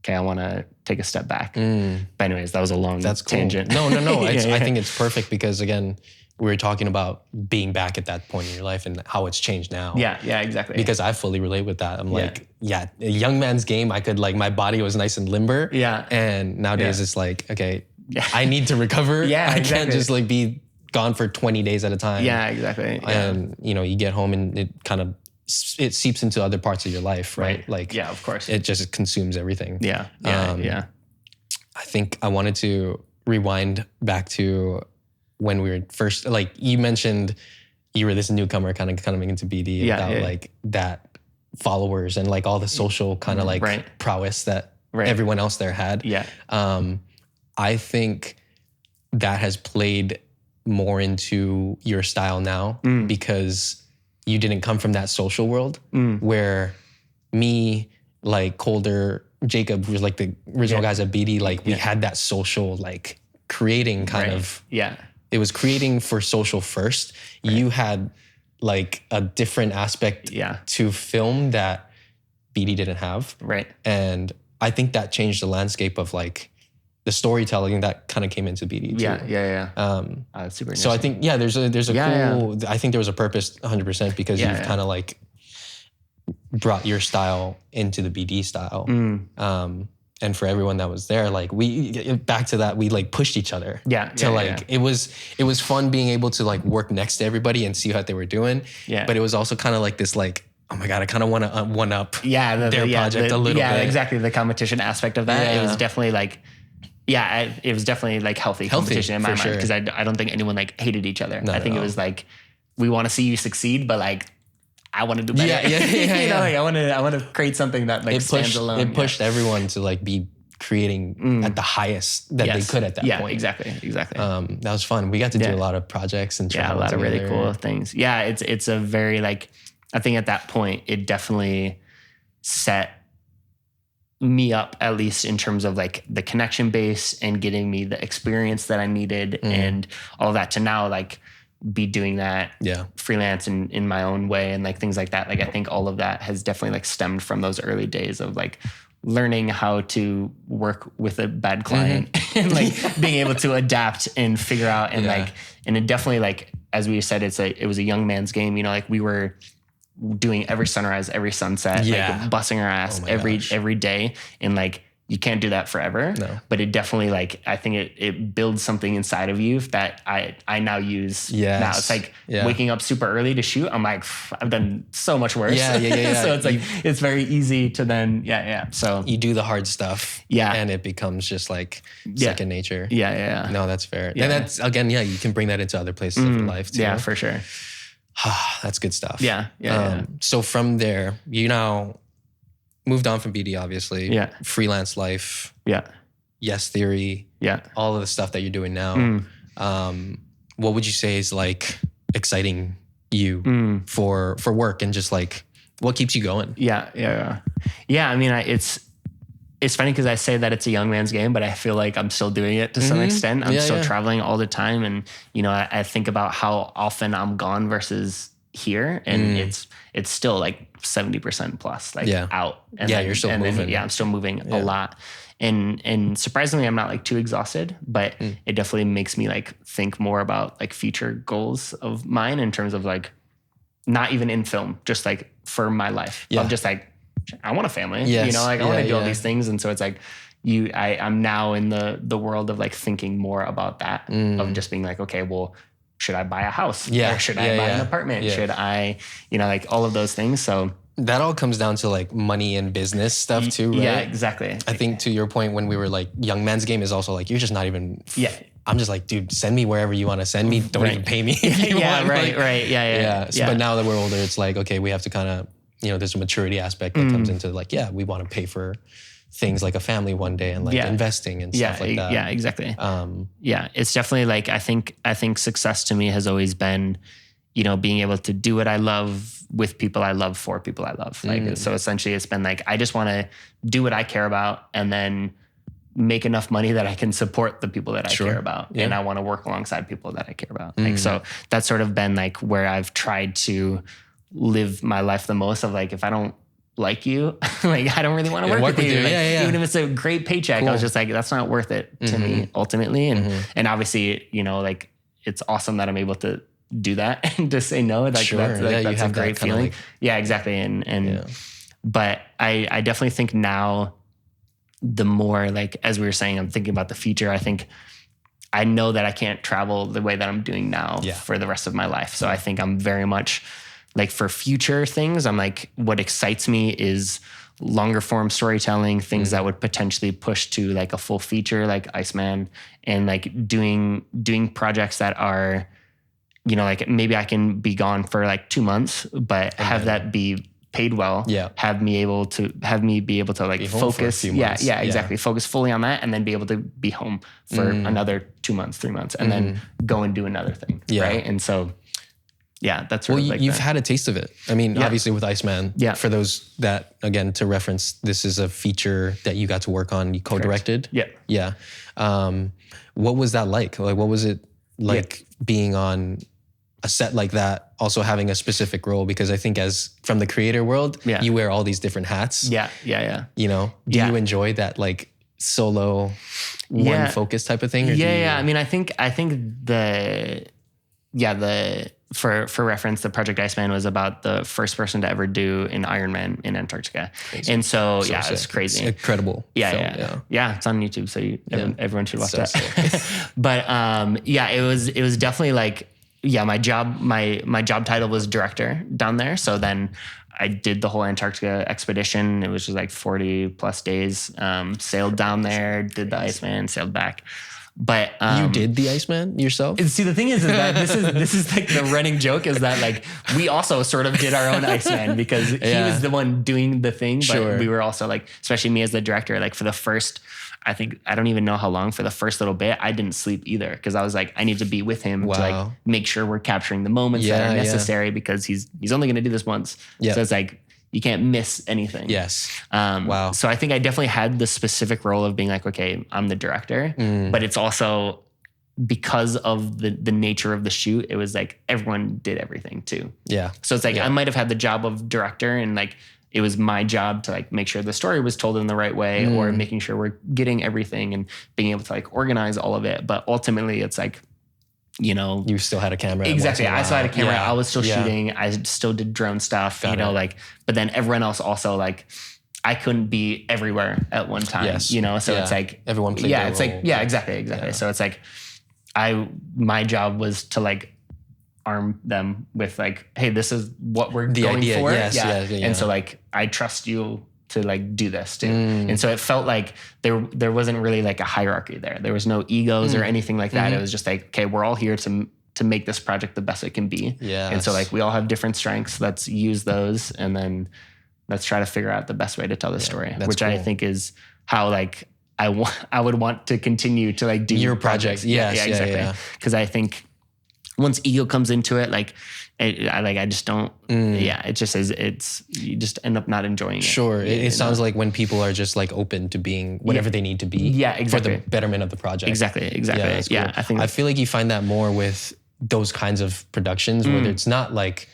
[SPEAKER 1] okay, I want to take a step back. But anyways, that was a long tangent.
[SPEAKER 2] No. I think it's perfect because again, we were talking about being back at that point in your life and how it's changed now.
[SPEAKER 1] Yeah, exactly.
[SPEAKER 2] Because I fully relate with that. I'm like, a young man's game, I could like, my body was nice and limber. And nowadays it's like, okay, I need to recover. I can't just like be gone for 20 days at a time.
[SPEAKER 1] Yeah, exactly.
[SPEAKER 2] And you know, you get home and it kind of, it seeps into other parts of your life, right? Like,
[SPEAKER 1] of course.
[SPEAKER 2] It just consumes everything.
[SPEAKER 1] I
[SPEAKER 2] think I wanted to rewind back to when we were first, like you mentioned, you were this newcomer kind of coming into BD without like that followers and like all the social kind of like prowess that everyone else there had. I think that has played more into your style now because you didn't come from that social world where me, like Colder, Jacob, who was like the original guys at BD, like we had that social, like creating kind of, it was creating for social first. You had like a different aspect to film that BD didn't have. And I think that changed the landscape of like the storytelling that kind of came into BD too.
[SPEAKER 1] That's super interesting.
[SPEAKER 2] So I think, there's a cool, I think there was a purpose 100% because you've kind of like brought your style into the BD style. And for everyone that was there, like back to that, we like pushed each other. It was fun being able to like work next to everybody and see what they were doing. But it was also kind of like this like, oh my God, I kind of want to one up their project a little bit.
[SPEAKER 1] Yeah, exactly. The competition aspect of that. It was definitely like, it was definitely like healthy competition in my mind because I don't think anyone like hated each other. I think it was like, we want to see you succeed, but like, I want to do better. You know, like I want to create something that like stands alone.
[SPEAKER 2] It pushed everyone to like be creating at the highest that they could at that point.
[SPEAKER 1] Exactly.
[SPEAKER 2] That was fun. We got to do a lot of projects and
[SPEAKER 1] a lot of really cool things. It's a very like, I think at that point it definitely set me up, at least in terms of like the connection base and getting me the experience that I needed and all that to now like be doing that freelance and in my own way and like things like that. Like I think all of that has definitely like stemmed from those early days of like learning how to work with a bad client and like being able to adapt and figure out and like, and it definitely like, as we said, it was a young man's game, you know, like we were doing every sunrise, every sunset, like busting our ass every day. And like, you can't do that forever, but it definitely like, I think it builds something inside of you that I now use now. It's like waking up super early to shoot. I'm like, I've done so much worse. So it's like, it's very easy to then, So
[SPEAKER 2] you do the hard stuff and it becomes just like second nature. No, that's fair. And that's, again, you can bring that into other places of your life too.
[SPEAKER 1] Yeah, for sure.
[SPEAKER 2] That's good stuff.
[SPEAKER 1] So
[SPEAKER 2] from there, you now moved on from BD, obviously. Freelance life. Yes Theory, all of the stuff that you're doing now. What would you say is like exciting you for work and just like what keeps you going?
[SPEAKER 1] Yeah. I mean, it's funny because I say that it's a young man's game, but I feel like I'm still doing it to some extent. I'm still traveling all the time. And, you know, I think about how often I'm gone versus here. And it's still like 70% plus, like out. And
[SPEAKER 2] you're still moving.
[SPEAKER 1] I'm still moving a lot. And surprisingly, I'm not like too exhausted, but it definitely makes me like think more about like future goals of mine in terms of like, not even in film, just like for my life. I'm just like, I want a family, you know, like I want to do all these things. And so it's like I'm now in the world of like thinking more about that, of just being like, okay, well, should I buy a house? Or should I buy an apartment? Should I, you know, like all of those things. So
[SPEAKER 2] that all comes down to like money and business stuff too, right?
[SPEAKER 1] Yeah, exactly.
[SPEAKER 2] I think to your point, when we were like, young man's game is also like, you're just not even, I'm just like, dude, send me wherever you want to send me. Don't even pay me if you want.
[SPEAKER 1] Right. Yeah.
[SPEAKER 2] So, but now that we're older, it's like, okay, we have to kind of, you know, there's a maturity aspect that comes into like, we want to pay for things like a family one day and like investing and stuff like that.
[SPEAKER 1] Yeah, exactly. It's definitely like, I think success to me has always been, you know, being able to do what I love with people I love for people I love. Like, so essentially it's been like, I just want to do what I care about and then make enough money that I can support the people that I care about. And I want to work alongside people that I care about. Like, so that's sort of been like where I've tried to live my life the most, of like, if I don't like you, like I don't really want to work with you. Like, even if it's a great paycheck, I was just like, that's not worth it to me ultimately. And obviously, you know, like it's awesome that I'm able to do that and to say no. Like that's a great feeling. Yeah, exactly. But I definitely think now, the more like, as we were saying, I'm thinking about the future. I think I know that I can't travel the way that I'm doing now for the rest of my life. So I think I'm very much like, for future things, I'm like, what excites me is longer form storytelling, things that would potentially push to like a full feature, like Iceman, and like doing projects that are, you know, like maybe I can be gone for like 2 months, but have that be paid well. Have me be able to like focus. Exactly. Focus fully on that and then be able to be home for another 2 months, 3 months, and then go and do another thing. Right. And so, that's really like
[SPEAKER 2] you've had a taste of it. I mean, obviously with Iceman, for those that, again, to reference, this is a feature that you got to work on, you co-directed. What was that like? Like, what was it like being on a set like that, also having a specific role? Because I think as from the creator world, you wear all these different hats. You know, do you enjoy that like solo one focus type of thing? Or
[SPEAKER 1] I mean, I think for reference, the Project Iceman was about the first person to ever do an Ironman in Antarctica. Crazy. And so it's crazy.
[SPEAKER 2] It's incredible.
[SPEAKER 1] It's on YouTube. So everyone should watch that. But it was definitely like, my job title was director down there. So then I did the whole Antarctica expedition. It was just like 40 plus days, sailed down there, did the Iceman, sailed back. But
[SPEAKER 2] you did the Iceman yourself?
[SPEAKER 1] See, the thing is that this is like the running joke is that like we also sort of did our own Iceman because he was the one doing the thing, but we were also like, especially me as the director, like for the first, I don't even know how long, for the first little bit, I didn't sleep either because I was like, I need to be with him to like make sure we're capturing the moments that are necessary because he's only going to do this once. So it's like, you can't miss anything. So I think I definitely had the specific role of being like, okay, I'm the director, but it's also because of the nature of the shoot, it was like everyone did everything too. So it's like I might have had the job of director and like it was my job to like make sure the story was told in the right way or making sure we're getting everything and being able to like organize all of it. But ultimately it's like, you know,
[SPEAKER 2] you still had a camera.
[SPEAKER 1] Exactly. I still had a camera. I was still shooting. I still did drone stuff, like, but then everyone else also like, I couldn't be everywhere at one time, you know? So it's like,
[SPEAKER 2] everyone played their
[SPEAKER 1] it's
[SPEAKER 2] role.
[SPEAKER 1] like, exactly. So it's like, my job was to like arm them with like, hey, this is what we're going
[SPEAKER 2] idea.
[SPEAKER 1] For.
[SPEAKER 2] And
[SPEAKER 1] so like, I trust you to like do this too. And so it felt like there wasn't really like a hierarchy there. There was no egos or anything like that. It was just like, okay, we're all here to make this project the best it can be. And so like we all have different strengths. Let's use those and then let's try to figure out the best way to tell the story, which cool. I think is how like I would want to continue to like do
[SPEAKER 2] your projects. Yes,
[SPEAKER 1] exactly. Because I think once ego comes into it, like I just don't. Yeah, it just is. You just end up not enjoying it.
[SPEAKER 2] Sure, it sounds like when people are just like open to being whatever they need to be.
[SPEAKER 1] Yeah, exactly.
[SPEAKER 2] For the betterment of the project.
[SPEAKER 1] Exactly. Yeah, cool.
[SPEAKER 2] I feel like you find that more with those kinds of productions where it's not like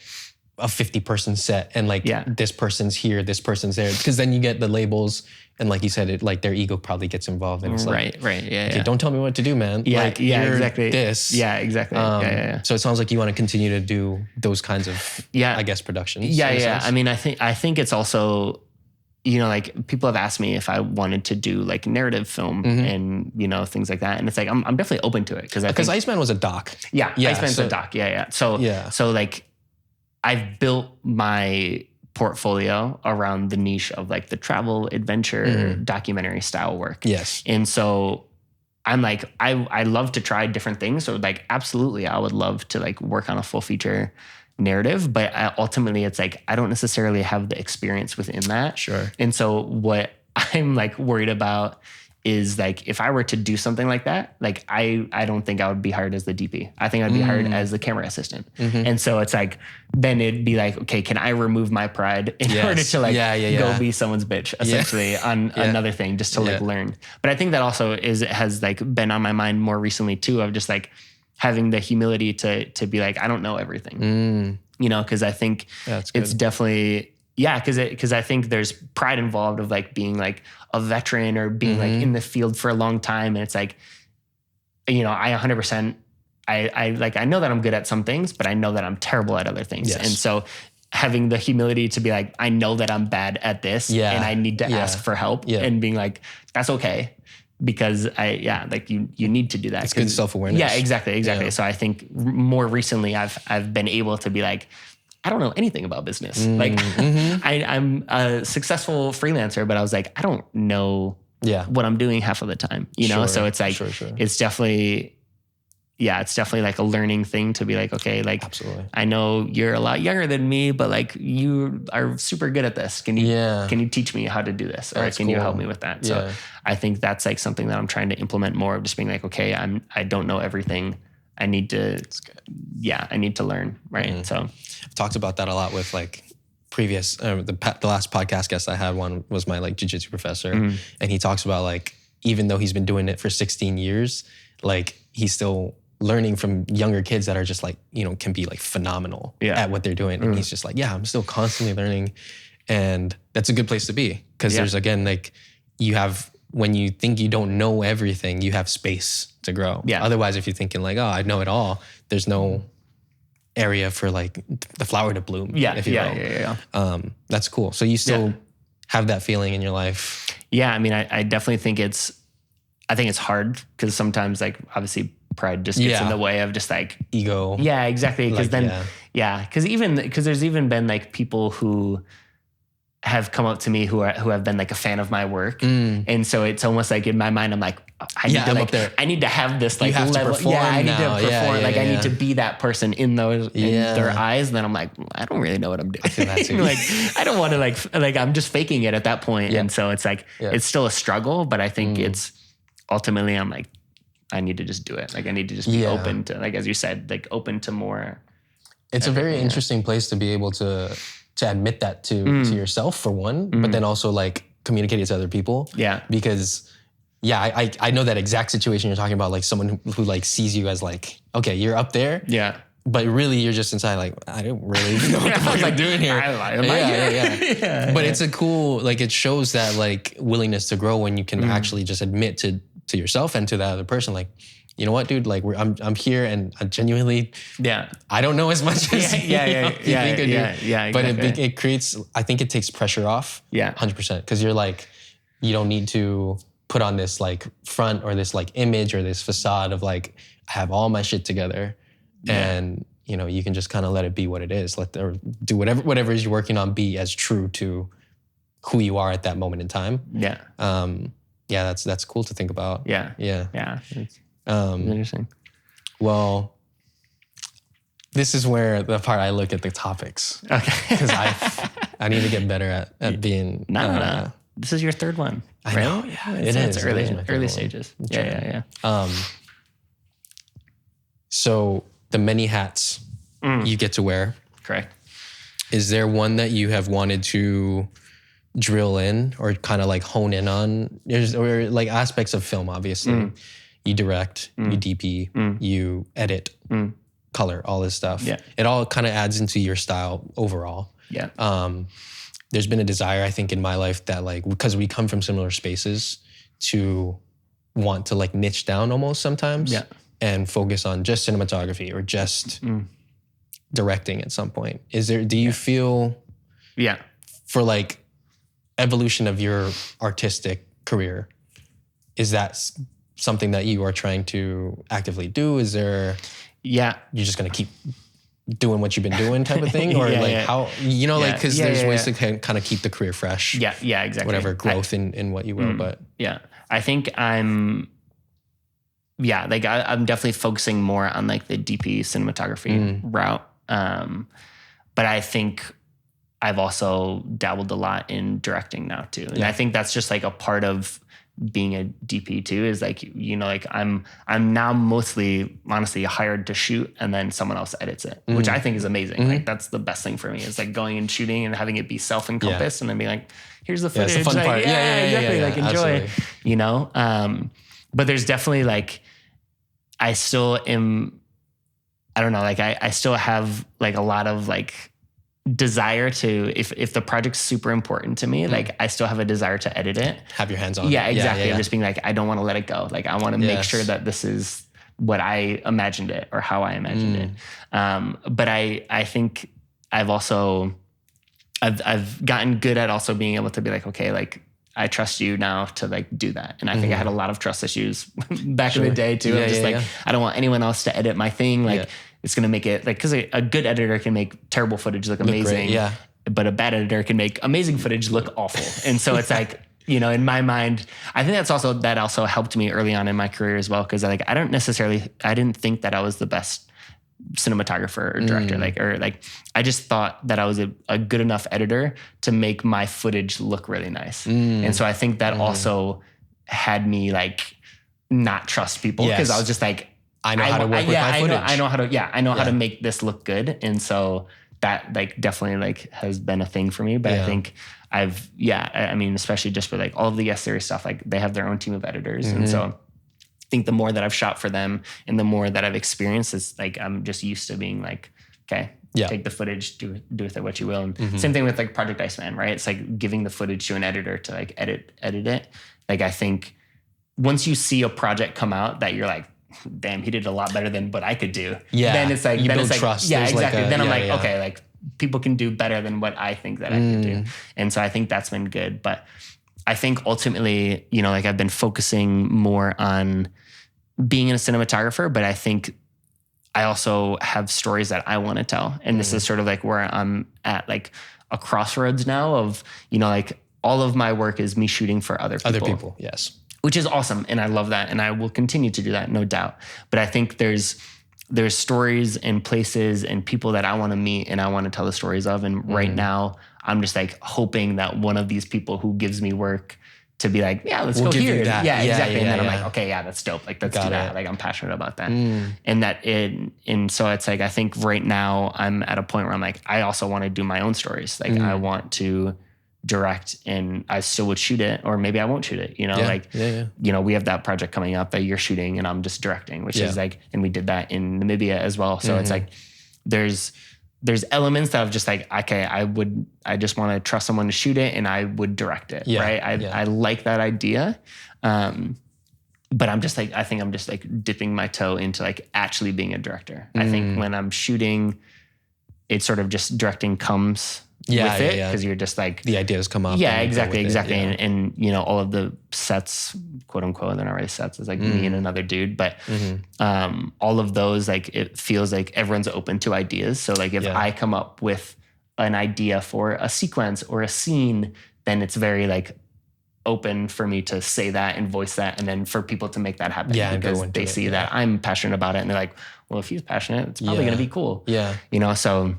[SPEAKER 2] a 50-person set and like this person's here, this person's there, because then you get the labels and like you said, it like their ego probably gets involved and it's like,
[SPEAKER 1] right, yeah,
[SPEAKER 2] okay, don't tell me what to do, man.
[SPEAKER 1] Yeah,
[SPEAKER 2] like,
[SPEAKER 1] exactly.
[SPEAKER 2] This,
[SPEAKER 1] yeah, exactly.
[SPEAKER 2] So it sounds like you want to continue to do those kinds of, I guess, productions.
[SPEAKER 1] Yeah. I mean, I think it's also, you know, like people have asked me if I wanted to do like narrative film and, you know, things like that. And it's like, I'm definitely open to it. Because
[SPEAKER 2] Iceman was a doc.
[SPEAKER 1] Yeah. Iceman's a doc. Yeah. So like I've built my portfolio around the niche of like the travel adventure documentary style work.
[SPEAKER 2] Yes.
[SPEAKER 1] And so I'm like, I love to try different things. So like, absolutely, I would love to like work on a full feature narrative, but ultimately it's like, I don't necessarily have the experience within that.
[SPEAKER 2] Sure.
[SPEAKER 1] And so what I'm like worried about is like, if I were to do something like that, like I don't think I would be hired as the DP. I think I'd be hired as the camera assistant. And so it's like, then it'd be like, okay, can I remove my pride in order to like go be someone's bitch essentially on another thing just to like learn. But I think that also has like been on my mind more recently too, of just like having the humility to be like, I don't know everything, you know, cause I think it's definitely, because I think there's pride involved of like being like a veteran or being like in the field for a long time. And it's like, you know, I 100%, I know that I'm good at some things, but I know that I'm terrible at other things. And so having the humility to be like, I know that I'm bad at this and I need to ask for help and being like, that's okay. Because like you need to do that.
[SPEAKER 2] It's good self-awareness.
[SPEAKER 1] Yeah, exactly. Yeah. So I think more recently I've been able to be like, I don't know anything about business. Like I'm a successful freelancer, but I was like, I don't know what I'm doing half of the time, you know? So it's like, it's definitely like a learning thing to be like, okay, like I know you're a lot younger than me, but like you are super good at this. Can you teach me how to do this? Or can you help me with that? So I think that's like something that I'm trying to implement more of, just being like, okay, I don't know everything. I need to learn. Right. So
[SPEAKER 2] I've talked about that a lot with like previous, the last podcast guest I had one was my like jiu-jitsu professor. And he talks about like, even though he's been doing it for 16 years, like he's still learning from younger kids that are just like, you know, can be like phenomenal at what they're doing. And he's just like, I'm still constantly learning. And that's a good place to be. Cause there's again, like when you think you don't know everything, you have space to grow. Otherwise, if you're thinking like, oh, I know it all, there's no area for like the flower to bloom. If you will. That's cool. So you still have that feeling in your life.
[SPEAKER 1] Yeah. I mean, I definitely think I think it's hard because sometimes like obviously pride just gets in the way of just like
[SPEAKER 2] ego.
[SPEAKER 1] Yeah, exactly. Because because there's even been like people who have come up to me who have been like a fan of my work. And so it's almost like in my mind, I'm like, I need to have this like level. I need to perform. I need to be that person in their eyes. And then I'm like, I don't really know what I'm doing. I feel that too. Like, I don't want to like, I'm just faking it at that point. And so it's like, it's still a struggle, but I think it's ultimately, I'm like, I need to just do it. Like, I need to just be open to, like, as you said, like open to more.
[SPEAKER 2] It's a very interesting place to be able to admit that to yourself for one, but then also like communicate it to other people. Yeah. Because I know that exact situation you're talking about, like someone who like sees you as like, okay, you're up there. Yeah. But really you're just inside like, I don't really know what the fuck I'm doing here. But it's a cool, like it shows that like willingness to grow when you can actually just admit to yourself and to that other person, like, you know what, dude, like I'm here and I genuinely, I don't know as much as you think I do. Exactly. But it creates, I think it takes pressure off. 100%. Because you're like, you don't need to put on this like front or this like image or this facade of like, I have all my shit together. And, you know, you can just kind of let it be what it is. Or do whatever you're working on be as true to who you are at that moment in time. That's cool to think about. Interesting. Well, this is where the part I look at the topics. Okay. Because I need to get better at being
[SPEAKER 1] this is your third one.
[SPEAKER 2] I
[SPEAKER 1] right?
[SPEAKER 2] know. Yeah,
[SPEAKER 1] It's early,
[SPEAKER 2] It is my favorite
[SPEAKER 1] early
[SPEAKER 2] one.
[SPEAKER 1] stages.
[SPEAKER 2] That's
[SPEAKER 1] Yeah.
[SPEAKER 2] So the many hats you get to wear,
[SPEAKER 1] Correct.
[SPEAKER 2] is there one that you have wanted to drill in or kind of like hone in on? Or like aspects of film, obviously. You direct, you DP, you edit, color, all this stuff.
[SPEAKER 1] Yeah.
[SPEAKER 2] It all kind of adds into your style overall.
[SPEAKER 1] Yeah.
[SPEAKER 2] There's been a desire, I think, in my life that like, because we come from similar spaces, to want to like niche down almost sometimes and focus on just cinematography or just directing at some point. Do you feel for like evolution of your artistic career, is that something that you are trying to actively do? Is there, you're just going to keep doing what you've been doing type of thing? Or how, like, cause there's ways to kind of keep the career fresh.
[SPEAKER 1] Yeah, exactly.
[SPEAKER 2] Whatever growth in what you will, but.
[SPEAKER 1] Yeah, I think I'm definitely focusing more on like the DP cinematography route. But I think I've also dabbled a lot in directing now too. And I think that's just like a part of being a DP too, is like, like I'm now mostly honestly hired to shoot and then someone else edits it, which I think is amazing. Like that's the best thing for me, is like going and shooting and having it be self-encompassed and then being like, here's the footage.
[SPEAKER 2] It's the fun part.
[SPEAKER 1] Exactly. Like enjoy,
[SPEAKER 2] absolutely.
[SPEAKER 1] But there's definitely like, I still am, I don't know, like I still have like a lot of like desire to, if the project's super important to me, like I still have a desire to edit it.
[SPEAKER 2] Have your hands on
[SPEAKER 1] it. Exactly.
[SPEAKER 2] Yeah.
[SPEAKER 1] Just being like, I don't want to let it go. Like I want to make sure that this is what I imagined it or how I imagined it. But I think I've also, I've gotten good at also being able to be like, okay, like I trust you now to like do that. And I think I had a lot of trust issues back in the day too. I'm just like, I don't want anyone else to edit my thing. Like it's going to make it like, cause a good editor can make terrible footage look amazing,
[SPEAKER 2] great,
[SPEAKER 1] but a bad editor can make amazing footage look awful. And so it's like, in my mind, I think that also helped me early on in my career as well. Cause I didn't think that I was the best cinematographer or director, I just thought that I was a good enough editor to make my footage look really nice. And so I think that also had me like not trust people, because I was just like,
[SPEAKER 2] I know how to work with my footage.
[SPEAKER 1] I know how to make this look good. And so that like definitely like has been a thing for me. But I think I mean, especially just with like all of the Yes Series stuff, like they have their own team of editors. And so I think the more that I've shot for them and the more that I've experienced, it's like, I'm just used to being like, okay, take the footage, do with it what you will. And same thing with like Project Iceman, right? It's like giving the footage to an editor to like edit it. Like, I think once you see a project come out that you're like, damn, he did a lot better than what I could do. Yeah. Then it's like,
[SPEAKER 2] you build trust.
[SPEAKER 1] Yeah, exactly. Then I'm like, okay, like people can do better than what I think that I can do. And so I think that's been good. But I think ultimately, like I've been focusing more on being a cinematographer, but I think I also have stories that I want to tell. And this is sort of like where I'm at like a crossroads now of, like all of my work is me shooting for other people.
[SPEAKER 2] Yes.
[SPEAKER 1] Which is awesome. And I love that. And I will continue to do that, no doubt. But I think there's stories and places and people that I want to meet and I want to tell the stories of. And right now I'm just like hoping that one of these people who gives me work to be like, let's go here. Yeah, exactly. And then I'm like, okay, that's dope. Like, let's do that. Like, I'm passionate about that. And so it's like, I think right now I'm at a point where I'm like, I also want to do my own stories. Like I want to direct, and I still would shoot it, or maybe I won't shoot it, we have that project coming up that you're shooting and I'm just directing, which is like, and we did that in Namibia as well. So it's like, there's elements that I've just like, okay, I just want to trust someone to shoot it and I would direct it. Right. I like that idea. But I'm just like, I think I'm just like dipping my toe into like actually being a director. I think when I'm shooting, it's sort of just directing comes with it, because you're just like,
[SPEAKER 2] the ideas come up.
[SPEAKER 1] Exactly. And all of the sets, quote unquote, they're not really sets. It's like me and another dude, but all of those, like, it feels like everyone's open to ideas. So like if I come up with an idea for a sequence or a scene, then it's very like open for me to say that and voice that, and then for people to make that happen, because they see that I'm passionate about it, and they're like, well, if he's passionate, it's probably going to be cool. So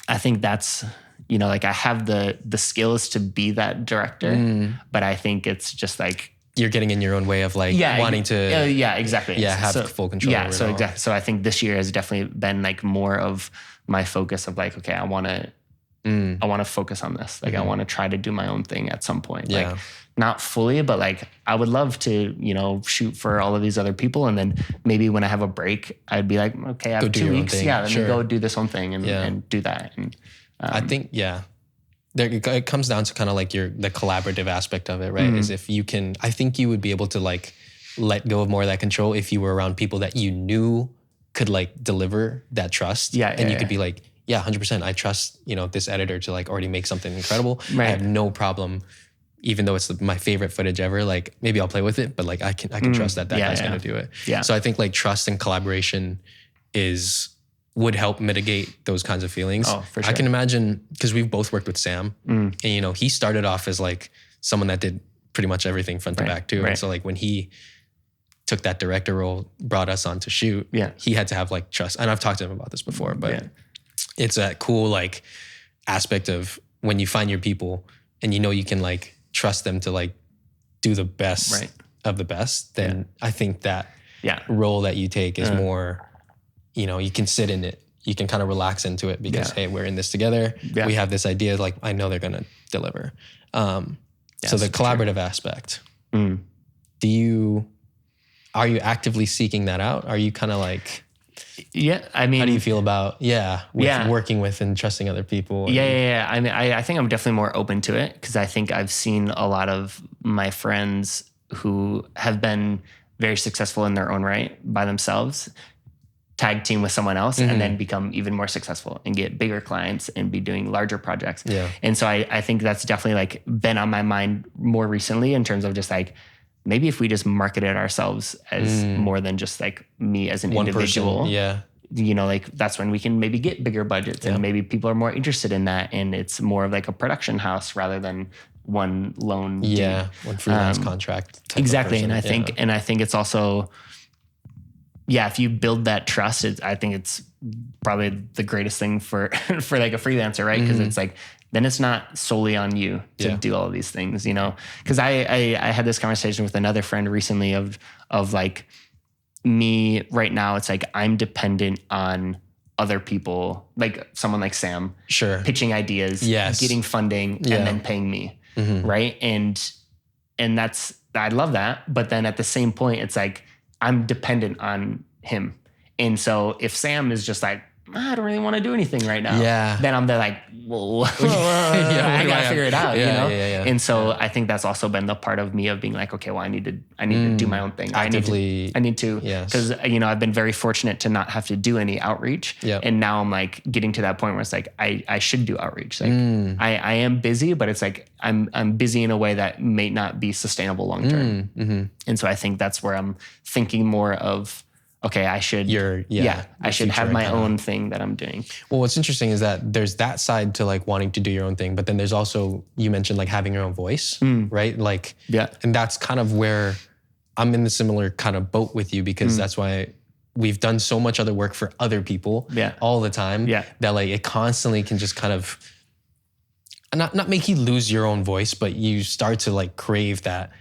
[SPEAKER 1] I think that's you know, like I have the skills to be that director, but I think it's just like,
[SPEAKER 2] you're getting in your own way of like wanting to
[SPEAKER 1] exactly.
[SPEAKER 2] Have full control over it all.
[SPEAKER 1] Exactly. So I think this year has definitely been like more of my focus of like, okay, I want to focus on this. Like I want to try to do my own thing at some point. Like not fully, but like I would love to, you know, shoot for all of these other people. And then maybe when I have a break, I'd be like, okay, I have 2 weeks. Yeah. Let me go do this own thing and do that. And
[SPEAKER 2] I think, it comes down to kind of like the collaborative aspect of it, right? Is if you can, I think you would be able to like let go of more of that control if you were around people that you knew could like deliver that trust. And you could be like, 100%. I trust, you know, this editor to like already make something incredible. Right. I have no problem, even though it's my favorite footage ever, like maybe I'll play with it, but like I can trust that guy's going to do it. Yeah. So I think like trust and collaboration would help mitigate those kinds of feelings. Oh, for sure. I can imagine, because we've both worked with Sam, and you know, he started off as like someone that did pretty much everything front to back too. And so like when he took that director role, brought us on to shoot, he had to have like trust. And I've talked to him about this before, but it's that cool like aspect of when you find your people and you know you can like trust them to like do the best of the best, then I think that role that you take is more, you know, you can sit in it. You can kind of relax into it because, hey, we're in this together. Yeah. We have this idea, like, I know they're going to deliver. So the collaborative aspect, are you actively seeking that out? Are you kind of like, I mean, how do you feel about, working with and trusting other people?
[SPEAKER 1] I mean, I think I'm definitely more open to it because I think I've seen a lot of my friends who have been very successful in their own right by themselves, tag team with someone else and then become even more successful and get bigger clients and be doing larger projects. Yeah. And so I think that's definitely like been on my mind more recently in terms of just like, maybe if we just marketed ourselves as more than just like me as an one individual, you know, like that's when we can maybe get bigger budgets and maybe people are more interested in that. And it's more of like a production house rather than one lone dude.
[SPEAKER 2] One freelance contract.
[SPEAKER 1] Exactly. And I think it's also, if you build that trust, I think it's probably the greatest thing for like a freelancer, right? Because it's like, then it's not solely on you to do all of these things, you know? Because I had this conversation with another friend recently of like me right now, it's like I'm dependent on other people, like someone like Sam, pitching ideas, getting funding, and then paying me, right? And that's, I love that. But then at the same point, it's like, I'm dependent on him. And so if Sam is just like, I don't really want to do anything right now, then I'm there like, whoa, I gotta figure it out, you know? And so I think that's also been the part of me of being like, okay, well, I need to do my own thing.
[SPEAKER 2] Actively,
[SPEAKER 1] I need to, because you know, I've been very fortunate to not have to do any outreach. And now I'm like getting to that point where it's like, I should do outreach. Like I am busy, but it's like, I'm busy in a way that may not be sustainable long-term. And so I think that's where I'm thinking more of, okay, I should, I should have my own thing that I'm doing.
[SPEAKER 2] Well, what's interesting is that there's that side to like wanting to do your own thing, but then there's also, you mentioned like having your own voice, right? Like, and that's kind of where I'm in the similar kind of boat with you because that's why we've done so much other work for other people all the time that like it constantly can just kind of not make you lose your own voice, but you start to like crave that,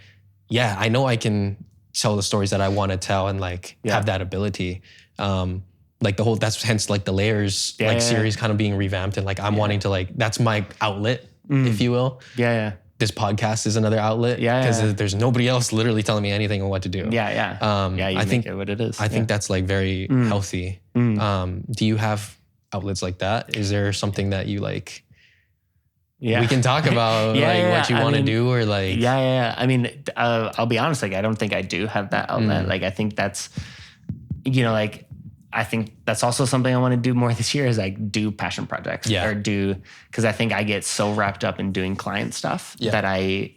[SPEAKER 2] I know I can tell the stories that I want to tell and like have that ability. Like the whole, that's hence like the layers series kind of being revamped and like I'm wanting to like, that's my outlet, if you will. This podcast is another outlet because there's nobody else literally telling me anything on what to do.
[SPEAKER 1] You I think it what it is.
[SPEAKER 2] I think that's like very healthy. Do you have outlets like that? Is there something that you like, we can talk about what you want to do or like.
[SPEAKER 1] I mean, I'll be honest, like, I don't think I do have that outlet. Like, I think that's, you know, like, I think that's also something I want to do more this year is like do passion projects or because I think I get so wrapped up in doing client stuff that and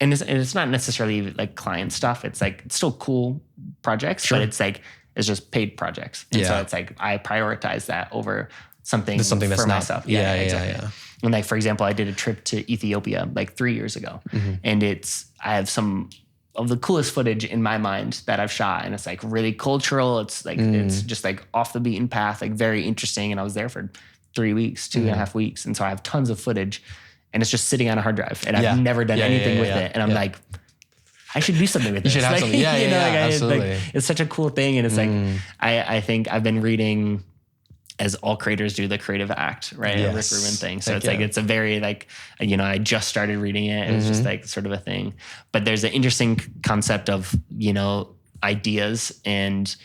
[SPEAKER 1] it's not necessarily like client stuff. It's like, it's still cool projects, but it's like, it's just paid projects. And so it's like, I prioritize that over something
[SPEAKER 2] that's
[SPEAKER 1] for myself. And like, for example, I did a trip to Ethiopia like 3 years ago and I have some of the coolest footage in my mind that I've shot. And it's like really cultural. It's like, it's just like off the beaten path, like very interesting. And I was there for 3 weeks, 2.5 weeks. And so I have tons of footage and it's just sitting on a hard drive and I've never done anything with it. And I'm like, I should do something with this.
[SPEAKER 2] You should have something. Absolutely.
[SPEAKER 1] It's such a cool thing. And it's like, I think I've been reading, as all creators do, the Creative Act, right? Rick Rubin thing. So it's like, it's a very like, I just started reading it. It was just like sort of a thing. But there's an interesting concept of, ideas and,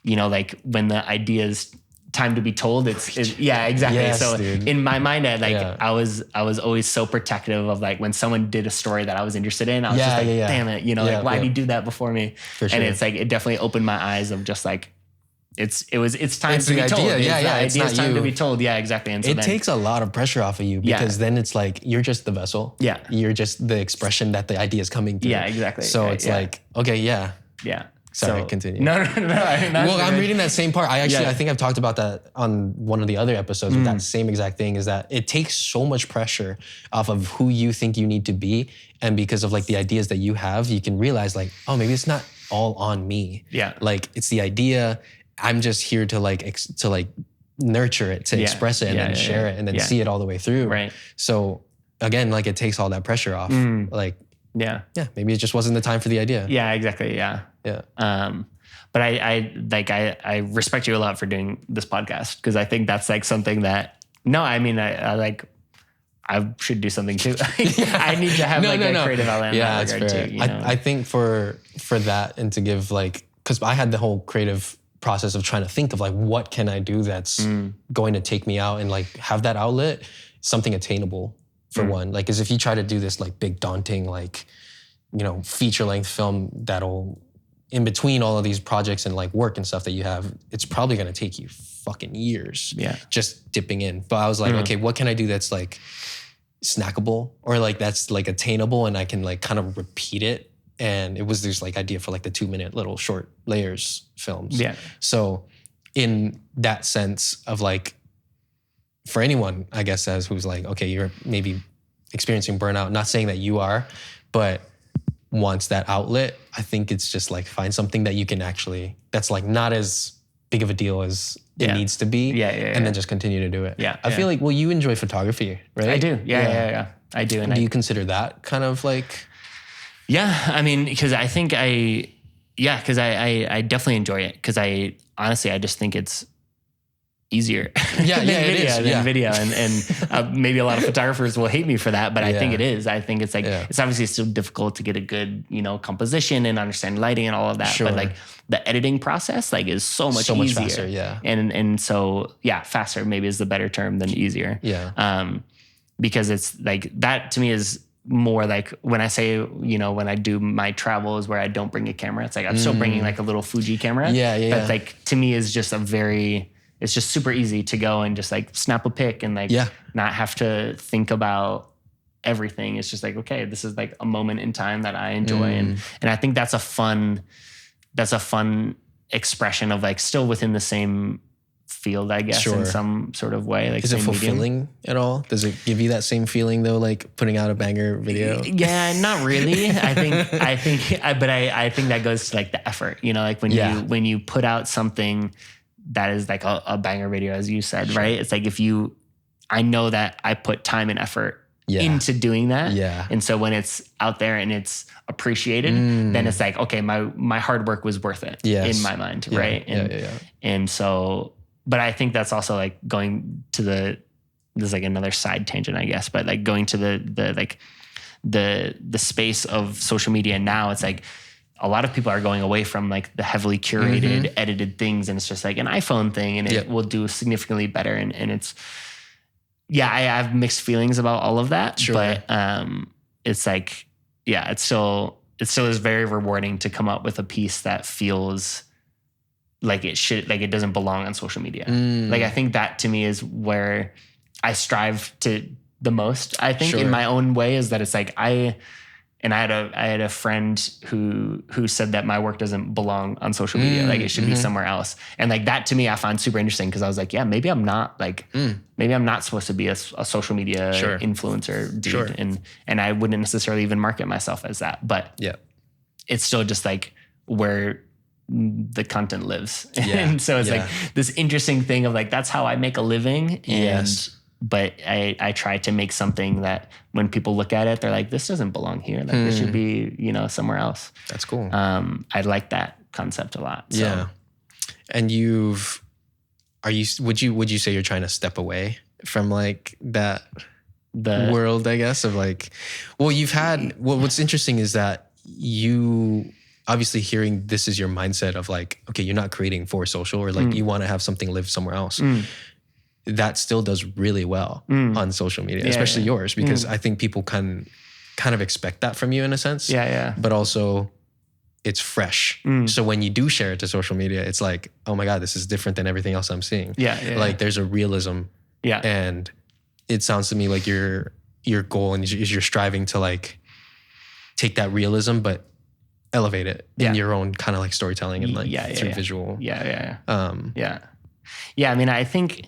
[SPEAKER 1] like when the idea's time to be told, it's exactly.
[SPEAKER 2] Yes,
[SPEAKER 1] so
[SPEAKER 2] dude.
[SPEAKER 1] In my mind, I was always so protective of like when someone did a story that I was interested in, I was just like, damn it, like why did you do that before me? For sure. And it's like, it definitely opened my eyes of just like, it's time to be told. It's not time to be told. Yeah, exactly. And so
[SPEAKER 2] it takes a lot of pressure off of you because then it's like, you're just the vessel. Yeah. You're just the expression that the idea is coming through.
[SPEAKER 1] Yeah, exactly.
[SPEAKER 2] So it's like, okay, yeah. Sorry, continue.
[SPEAKER 1] No.
[SPEAKER 2] Well, I'm reading that same part. I think I've talked about that on one of the other episodes with that same exact thing, is that it takes so much pressure off of who you think you need to be. And because of like the ideas that you have, you can realize like, oh, maybe it's not all on me. Yeah. Like it's the idea. I'm just here to nurture it, to express it and then share it and then see it all the way through. Right. So again, like it takes all that pressure off. Like, maybe it just wasn't the time for the idea. Yeah, exactly. Yeah. But I respect you a lot for doing this podcast because I think that's like something that, I should do something too. I need to have a creative outlet in that regard too. I think for that and to give like, because I had the whole creative process of trying to think of like, what can I do that's going to take me out and like have that outlet, something attainable for one. Like, because if you try to do this like big daunting, like, feature length film that'll in between all of these projects and like work and stuff that you have, it's probably going to take you fucking years just dipping in. But I was like, okay, what can I do that's like snackable or like that's like attainable and I can like kind of repeat it. And it was this like idea for like the 2-minute little short layers films. Yeah. So in that sense of like, for anyone, I guess, as who's like, okay, you're maybe experiencing burnout, not saying that you are, but wants that outlet, I think it's just like find something that you can actually, that's like not as big of a deal as it needs to be. And then just continue to do it. I feel like, well, you enjoy photography, right?
[SPEAKER 1] I do. Yeah. I do.
[SPEAKER 2] And do you consider that kind of like...
[SPEAKER 1] Yeah, I mean, because I think I definitely enjoy it because I just think it's easier than video. And maybe a lot of photographers will hate me for that, but I think it is. I think it's like, it's obviously still difficult to get a good, composition and understand lighting and all of that. Sure. But like the editing process like is so much easier. Faster, And so, faster maybe is the better term than easier. Because it's like, that to me is more like when I say, when I do my travels where I don't bring a camera, it's like I'm still bringing like a little Fuji camera. But like to me is just it's just super easy to go and just like snap a pic and like not have to think about everything. It's just like, okay, this is like a moment in time that I enjoy. And I think that's a fun expression of like still within the same field, I guess, in some sort of way. Like,
[SPEAKER 2] is it fulfilling at all? Does it give you that same feeling though, like putting out a banger video?
[SPEAKER 1] Yeah, not really. I think that goes to like the effort, like when you put out something that is like a banger video, as you said, right? It's like I know that I put time and effort into doing that. And so when it's out there and it's appreciated, then it's like, okay, my hard work was worth it in my mind, right? And so, but I think that's also like going to there's like another side tangent, I guess, but like going to the space of social media now, it's like a lot of people are going away from like the heavily curated, edited things. And it's just like an iPhone thing and it will do significantly better. And it's, I have mixed feelings about all of that, but it's like, it still is very rewarding to come up with a piece that feels like it doesn't belong on social media. Like, I think that to me is where I strive to the most, I think in my own way, is that it's like I had a friend who said that my work doesn't belong on social media. Like it should be somewhere else. And like that to me, I find super interesting because I was like, maybe I'm not supposed to be a social media influencer dude. And I wouldn't necessarily even market myself as that, but it's still just like where the content lives.
[SPEAKER 2] Yeah.
[SPEAKER 1] And so it's like this interesting thing of like, that's how I make a living. And, but I try to make something that when people look at it, they're like, this doesn't belong here. Like this should be, you know, somewhere else.
[SPEAKER 2] That's cool.
[SPEAKER 1] I like that concept a lot. So.
[SPEAKER 2] Yeah. And would you say you're trying to step away from like the world, I guess, of like, well, what's interesting is that you obviously hearing this is your mindset of like, okay, you're not creating for social or like you want to have something live somewhere else. That still does really well on social media, especially yours, because I think people can kind of expect that from you in a sense.
[SPEAKER 1] Yeah.
[SPEAKER 2] But also it's fresh. So when you do share it to social media, it's like, oh my God, this is different than everything else I'm seeing. Like there's a realism. Yeah. And it sounds to me like your goal is you're striving to like take that realism, but elevate it in your own kind of like storytelling and like through visual.
[SPEAKER 1] Yeah. I mean, I think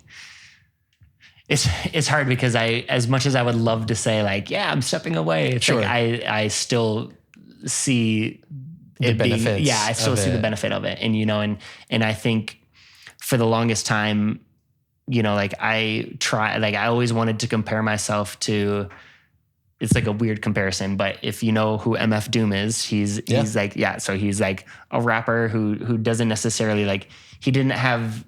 [SPEAKER 1] it's hard because as much as I would love to say like, yeah, I'm stepping away. It's like I still see
[SPEAKER 2] the benefits.
[SPEAKER 1] I still see the benefit of it. And, you know, and I think for the longest time, you know, like I always wanted to compare myself to, it's like a weird comparison, but if you know who MF Doom is, he's like, so he's like a rapper who doesn't necessarily like, he didn't have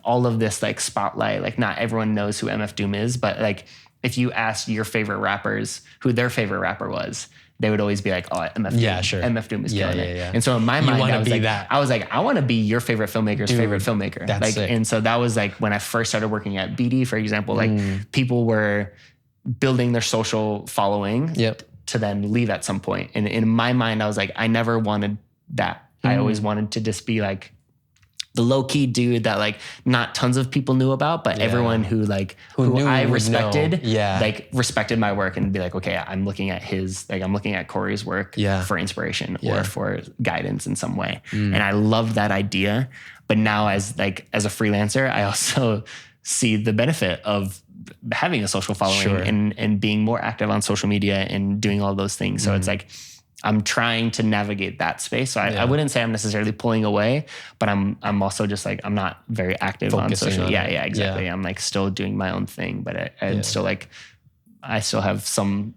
[SPEAKER 1] all of this like spotlight. Like not everyone knows who MF Doom is, but like if you asked your favorite rappers who their favorite rapper was, they would always be like, oh, MF Doom.
[SPEAKER 2] Yeah, sure.
[SPEAKER 1] MF Doom is killing it. And so in my mind, I was like, I want to be your favorite filmmaker's favorite filmmaker.
[SPEAKER 2] That's
[SPEAKER 1] like,
[SPEAKER 2] sick.
[SPEAKER 1] And so that was like when I first started working at BD, for example, like people were building their social following to then leave at some point. And in my mind, I was like, I never wanted that. I always wanted to just be like the low key dude that like not tons of people knew about, but everyone who like who I respected, like respected my work and be like, okay, I'm looking at Cory's work for inspiration or for guidance in some way. And I love that idea. But now as a freelancer, I also see the benefit of having a social following and being more active on social media and doing all those things. So it's like, I'm trying to navigate that space. So I wouldn't say I'm necessarily pulling away, but I'm also just like, I'm not very active
[SPEAKER 2] focusing
[SPEAKER 1] on social.
[SPEAKER 2] Yeah,
[SPEAKER 1] exactly. I'm like still doing my own thing, but I'm still like, I still have some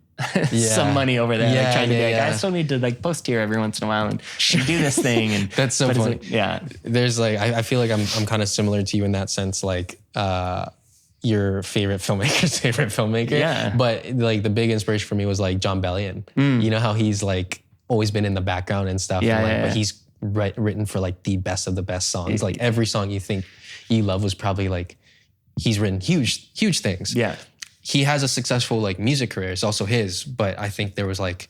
[SPEAKER 1] money over there, like trying to be like, I still need to like post here every once in a while and do this thing. And
[SPEAKER 2] that's so funny.
[SPEAKER 1] Like,
[SPEAKER 2] there's like, I feel like I'm kind of similar to you in that sense. Like, your favorite filmmaker's favorite filmmaker. Yeah. But like the big inspiration for me was like John Bellion. You know how he's like always been in the background and stuff. But he's written for like the best of the best songs. Like every song you think you love was probably like, he's written huge things. Yeah. He has a successful like music career. It's also his, but I think there was like,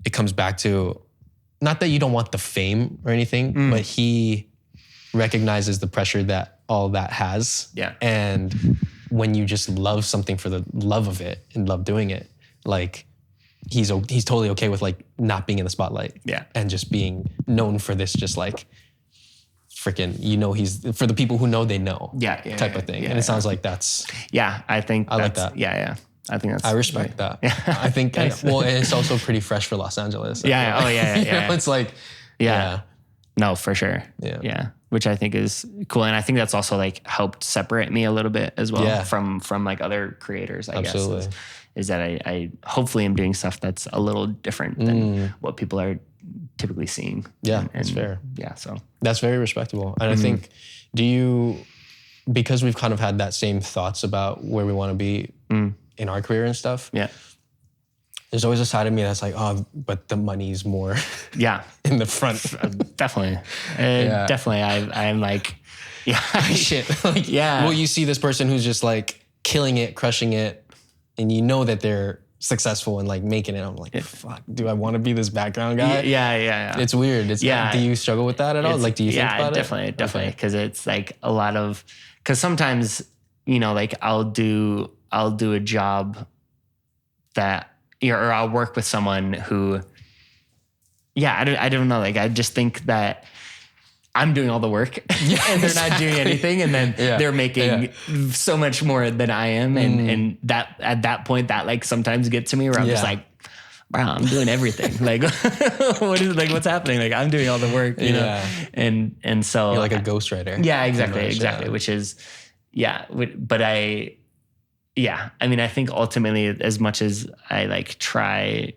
[SPEAKER 2] it comes back to, not that you don't want the fame or anything, but he recognizes the pressure that all that has. Yeah. And when you just love something for the love of it and love doing it, like he's totally okay with like not being in the spotlight. Yeah. And just being known for this, just like freaking, you know, he's for the people who know, they know. Type of thing. And it sounds like that's.
[SPEAKER 1] Yeah. I like that. Yeah. I think that's.
[SPEAKER 2] I respect that. Yeah. I think, and it's also pretty fresh for Los Angeles.
[SPEAKER 1] Yeah. Oh yeah.
[SPEAKER 2] You know, it's like,
[SPEAKER 1] No, for sure. Yeah. Which I think is cool. And I think that's also like helped separate me a little bit as well from like other creators, I guess, is that I hopefully am doing stuff that's a little different than what people are typically seeing.
[SPEAKER 2] Yeah,
[SPEAKER 1] and
[SPEAKER 2] that's fair.
[SPEAKER 1] Yeah, so.
[SPEAKER 2] That's very respectable. And I think, because we've kind of had that same thoughts about where we want to be in our career and stuff. Yeah. There's always a side of me that's like, oh, but the money's more in the front.
[SPEAKER 1] Definitely. Definitely. I'm like,
[SPEAKER 2] shit. Like, well, you see this person who's just like killing it, crushing it, and you know that they're successful and like making it. I'm like, fuck, do I want to be this background guy?
[SPEAKER 1] Yeah.
[SPEAKER 2] It's weird. Do you struggle with that at all? Like, do you think about
[SPEAKER 1] it? Definitely. Because it's like a lot of, because sometimes, you know, like I'll do a job that, or I'll work with someone who, I don't know. Like, I just think that I'm doing all the work and they're not doing anything. And then they're making so much more than I am. And that at that point that like sometimes gets to me where I'm just like, bro, I'm doing everything. Like, what's happening? Like, I'm doing all the work, you know? And so
[SPEAKER 2] you're like a ghostwriter.
[SPEAKER 1] Yeah, exactly. Which is, but I mean, I think ultimately, as much as I like try,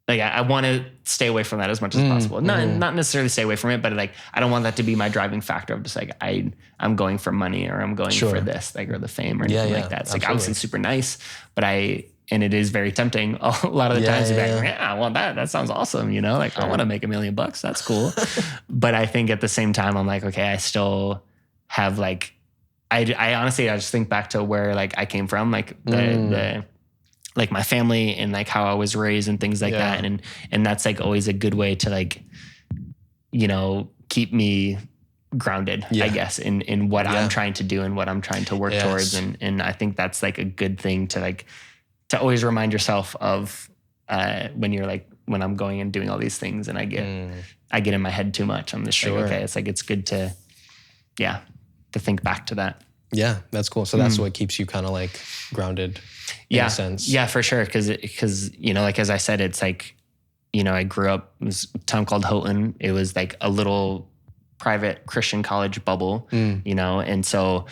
[SPEAKER 1] like I want to stay away from that as much as possible. Not necessarily stay away from it, but like, I don't want that to be my driving factor of just like, I'm going for money or I'm going for this, like, or the fame or anything like that. It's like, obviously super nice, but and it is very tempting a lot of the times to be like, I want that. That sounds awesome. You know, like I want to make $1 million. That's cool. But I think at the same time, I'm like, okay, I still have like, I honestly, I just think back to where like I came from, like the like my family and like how I was raised and things like that. And that's like always a good way to like, you know, keep me grounded, I guess, in what I'm trying to do and what I'm trying to work towards. And I think that's like a good thing to like, to always remind yourself of when you're like, when I'm going and doing all these things and I get in my head too much. I'm just like, okay, it's like, it's good to think back to that. Yeah,
[SPEAKER 2] that's cool. So that's what keeps you kind of like grounded in a sense.
[SPEAKER 1] Yeah, for sure. Cause you know, like, as I said, it's like, you know, I grew up, it was a town called Houghton. It was like a little private Christian college bubble, you know? And so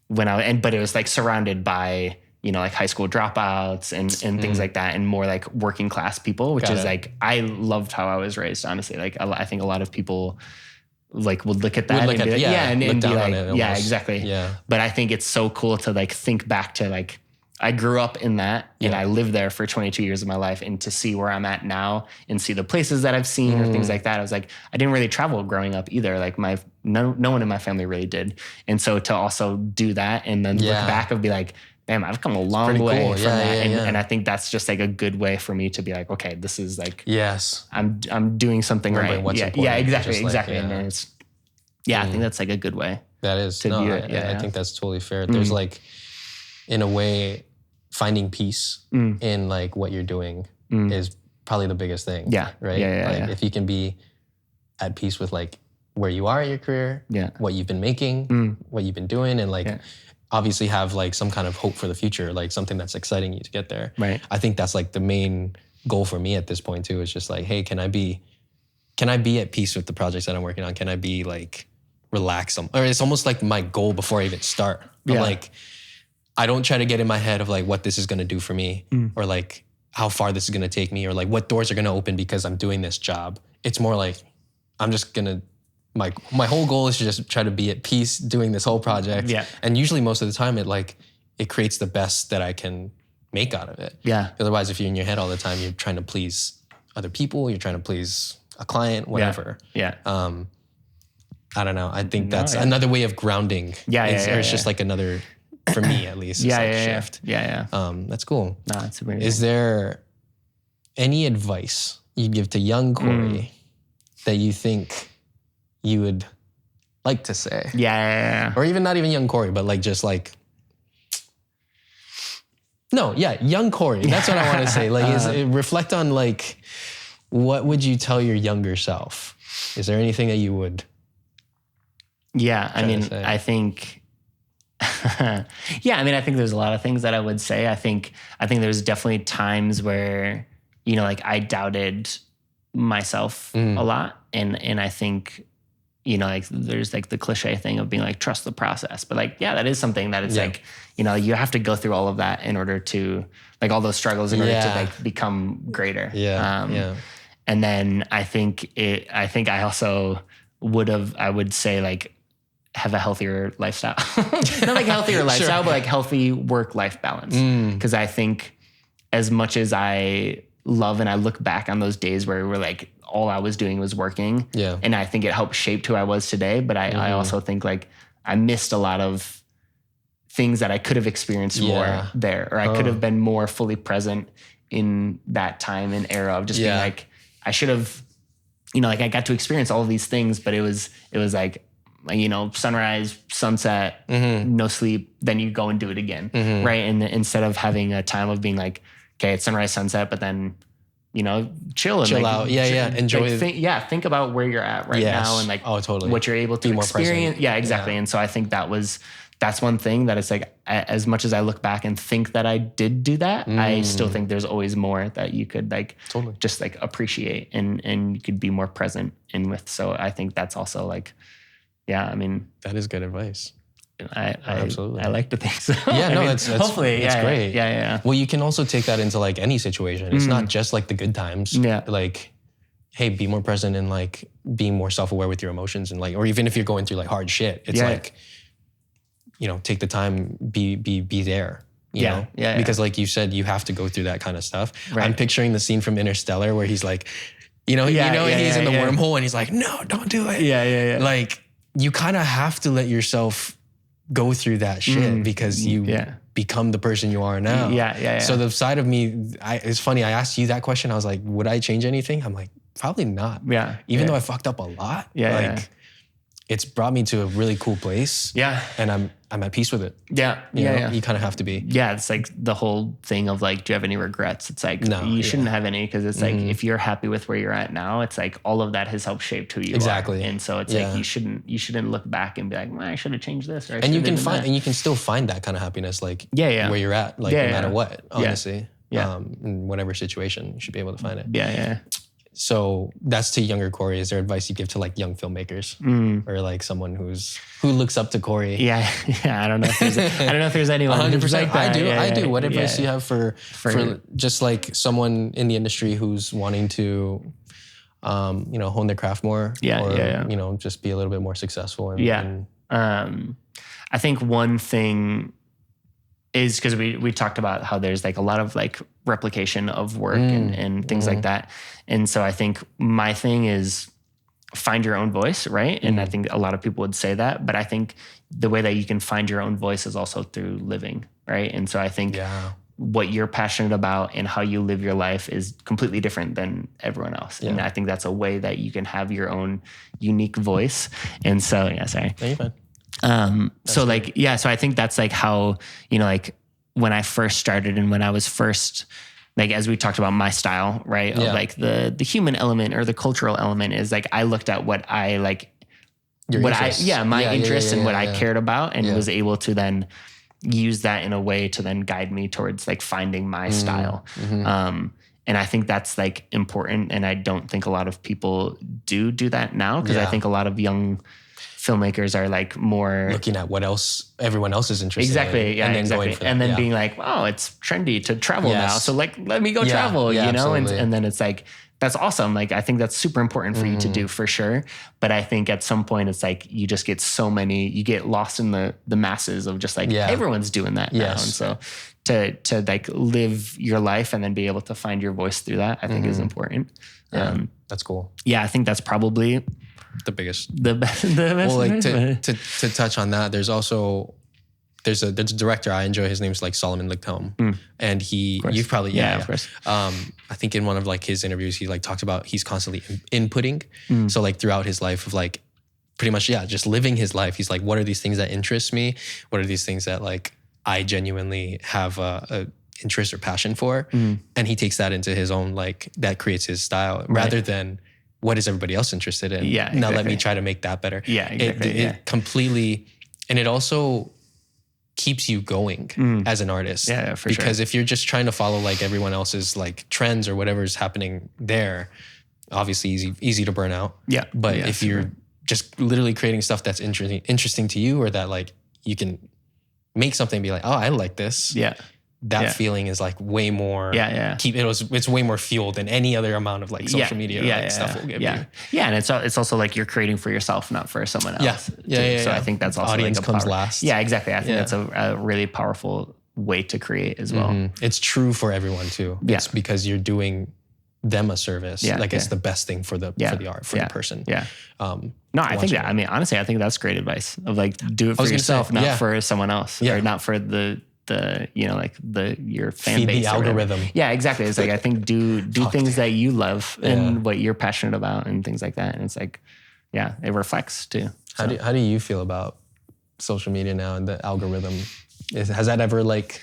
[SPEAKER 1] but it was like surrounded by, you know, like high school dropouts and things like that, and more like working class people, which is like, I loved how I was raised, honestly. Like, I think a lot of people like would look at that and be like, and be like, exactly. Yeah. But I think it's so cool to like think back to like, I grew up in that and I lived there for 22 years of my life, and to see where I'm at now and see the places that I've seen or things like that. I was like, I didn't really travel growing up either. Like no one in my family really did. And so to also do that and then look back and be like, damn, I've come a long way from that. And I think that's just like a good way for me to be like, okay, this is like, I'm doing something right.
[SPEAKER 2] What's important.
[SPEAKER 1] Yeah, exactly. Like, and then it's, I think that's like a good way.
[SPEAKER 2] That is. I think that's totally fair. There's like, in a way, finding peace in like what you're doing is probably the biggest thing. Yeah. Right? If you can be at peace with like where you are in your career, what you've been making, what you've been doing, and like obviously have like some kind of hope for the future, like something that's exciting you to get there. Right. I think that's like the main goal for me at this point too, is just like, hey, can I be at peace with the projects that I'm working on? Can I be like relaxed? Or it's almost like my goal before I even start. I'm like, I don't try to get in my head of like what this is going to do for me or like how far this is going to take me or like what doors are going to open because I'm doing this job. It's more like I'm just going to, my whole goal is to just try to be at peace doing this whole project. Yeah. And usually most of the time it creates the best that I can make out of it. Yeah. Otherwise, if you're in your head all the time, you're trying to please other people, you're trying to please a client, whatever. Yeah. I don't know. I think that's another way of grounding. It's just like another, for me at least, shift. Yeah. That's cool. No, it's amazing. Is there any advice you'd give to young Cory that you think you would like to say? Yeah. Or even not even young Cory, but like just like, young Cory. That's what I want to say. Like, reflect on like, what would you tell your younger self? Is there anything that you would? Yeah, I mean, I think. I think there's a lot of things that I would say. I think there's definitely times where, you know, like I doubted myself a lot. And I think, you know, like there's like the cliche thing of being like, trust the process. But like, that is something that it's like, you know, you have to go through all of that in order to like all those struggles in order to like become greater. And then I think I also I would say like, have a healthier lifestyle. Not like healthier lifestyle, but like healthy work-life balance. Because I think as much as I love and I look back on those days where we were like, all I was doing was working. Yeah. And I think it helped shape who I was today. But I also think like I missed a lot of things that I could have experienced more there. Or I could have been more fully present in that time and era of just being like, I should have, you know, like I got to experience all of these things, but it was like, you know, sunrise, sunset, no sleep, then you go and do it again, right? And instead of having a time of being like, okay, it's sunrise, sunset, but then, you know, chill like, out, enjoy. Like, think about where you're at right now and like what you're able to experience. Yeah, exactly. And so I think that was
[SPEAKER 1] that's one thing that it's like, as much as I look back and think that I did do that, I still think there's always more that you could like just like appreciate and you could be more present in with. So I think that's also like, yeah, I mean,
[SPEAKER 2] that is good advice.
[SPEAKER 1] Absolutely. I like to think so.
[SPEAKER 2] Yeah, no, that's
[SPEAKER 1] hopefully,
[SPEAKER 2] that's great.
[SPEAKER 1] Yeah.
[SPEAKER 2] Well, you can also take that into like any situation. It's not just like the good times.
[SPEAKER 1] Yeah.
[SPEAKER 2] Like, hey, be more present and like being more self-aware with your emotions and like, or even if you're going through like hard shit, it's like, you know, take the time, be there. You know? Because like you said, you have to go through that kind of stuff. Right. I'm picturing the scene from Interstellar where he's like, he's in the wormhole and he's like, no, don't do it.
[SPEAKER 1] Yeah.
[SPEAKER 2] Like you kind of have to let yourself go through that shit because you become the person you are now. Yeah. So the side of me, it's funny. I asked you that question. I was like, would I change anything? I'm like, probably not. Yeah. Even though I fucked up a lot. It's brought me to a really cool place. Yeah. And I'm at peace with it. Yeah. You kind of have to be. Yeah. It's like the whole thing of like, do you have any regrets? It's like, no, you shouldn't have any because it's like, if you're happy with where you're at now, it's like all of that has helped shape who you are. And so it's like, you shouldn't look back and be like, well, I should have changed this. Or and you can still find that kind of happiness, like where you're at, like no matter what, honestly. In whatever situation, you should be able to find it. Yeah. So that's to younger Cory. Is there advice you give to like young filmmakers or like someone who looks up to Cory? Yeah. I don't know if there's anyone. 100%. Like I do. What advice do you have for just like someone in the industry who's wanting to, hone their craft more? Or just be a little bit more successful. I think one thing is because we talked about how there's like a lot of like replication of work and things like that. And so I think my thing is find your own voice, right? And I think a lot of people would say that, but I think the way that you can find your own voice is also through living, right? And so I think what you're passionate about and how you live your life is completely different than everyone else. And I think that's a way that you can have your own unique voice. And so, sorry. No, you're fine. So like, so I think that's like how, like when I first started and when I was first, like, as we talked about my style, right? Of like the human element or the cultural element is like, I looked at what I like, my interests and what I cared about and was able to then use that in a way to then guide me towards like finding my style. And I think that's like important. And I don't think a lot of people do that now because I think a lot of young filmmakers are like more looking at what else everyone else is interested in. And then going for that. And then being like, wow, it's trendy to travel now. So like, let me go travel, you know? And then it's like, that's awesome. Like, I think that's super important for you to do for sure. But I think at some point it's like, you just get you get lost in the masses of just like, everyone's doing that now. And so to like live your life and then be able to find your voice through that, I think is important. That's cool. Yeah. I think that's probably the best. Well, like to touch on that, there's a director I enjoy. His name's like Solomon Lichthelm, and you've probably of course. I think in one of like his interviews, he like talked about he's constantly inputting. So like throughout his life of like pretty much just living his life. He's like, what are these things that interest me? What are these things that like I genuinely have a interest or passion for? And he takes that into his own like that creates his style rather than what is everybody else interested in? Yeah, exactly. Now let me try to make that better. Yeah, exactly. It completely, and it also keeps you going as an artist. Yeah, for sure. Because if you're just trying to follow like everyone else's like trends or whatever is happening there, obviously easy to burn out. Yeah. But if you're just literally creating stuff that's interesting to you or that like you can make something be like, oh, I like this. Yeah. That feeling is like way more. It's way more fuel than any other amount of like social media stuff will give you. Yeah, and it's also like you're creating for yourself, not for someone else. So I think that's also audience like comes last. Yeah, exactly. I think that's a really powerful way to create as well. It's true for everyone too. It's because you're doing them a service. Like it's the best thing for the art for the person. Yeah. No, I think that. I mean, honestly, I think that's great advice of like do it for yourself, not for someone else, or not for your fan base. Feed the algorithm. Yeah, exactly. It's like I think do things that you love and what you're passionate about and things like that. And it's like, it reflects too. So. How do you feel about social media now and the algorithm? Has that ever like?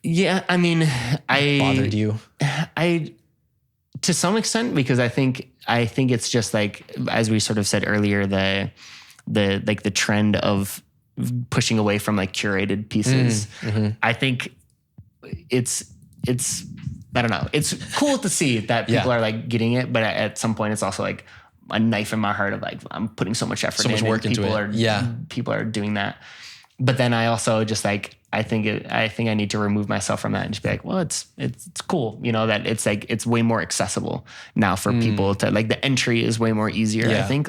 [SPEAKER 2] Yeah, I mean, bothered you? To some extent, because I think it's just like as we sort of said earlier, the trend of
[SPEAKER 1] pushing away from like curated pieces. I think it's I don't know. It's cool to see that people are like getting it, but at some point it's also like a knife in my heart of like, I'm putting so much effort
[SPEAKER 2] so much work into it.
[SPEAKER 1] People are doing that. But then I also just like, I think I need to remove myself from that and just be like, well, it's cool. You know, that it's like, it's way more accessible now for people to like, the entry is way more easier. I think,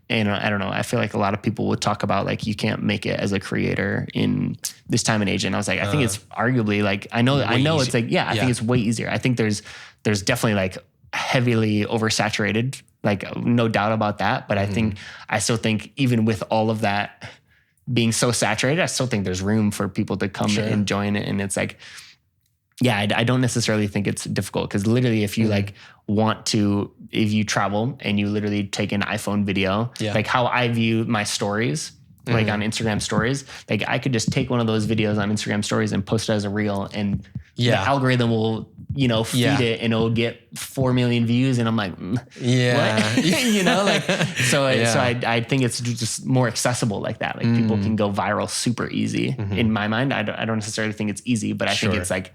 [SPEAKER 1] you know, I don't know. I feel like a lot of people would talk about like, you can't make it as a creator in this time and age. And I was like, I think it's arguably like, I know it's like, I think it's way easier. I think there's definitely like heavily oversaturated, like no doubt about that. But I still think even with all of that being so saturated, I still think there's room for people to come and join it. And it's like, I don't necessarily think it's difficult because literally if you like if you travel and you literally take an iPhone video, like how I view my stories, like on Instagram stories, like I could just take one of those videos on Instagram stories and post it as a reel and the algorithm will, you know, feed it and it'll get 4 million views. And I'm like, what? You know, like, so I think it's just more accessible like that. Like people can go viral super easy in my mind. I don't necessarily think it's easy, but I think it's like,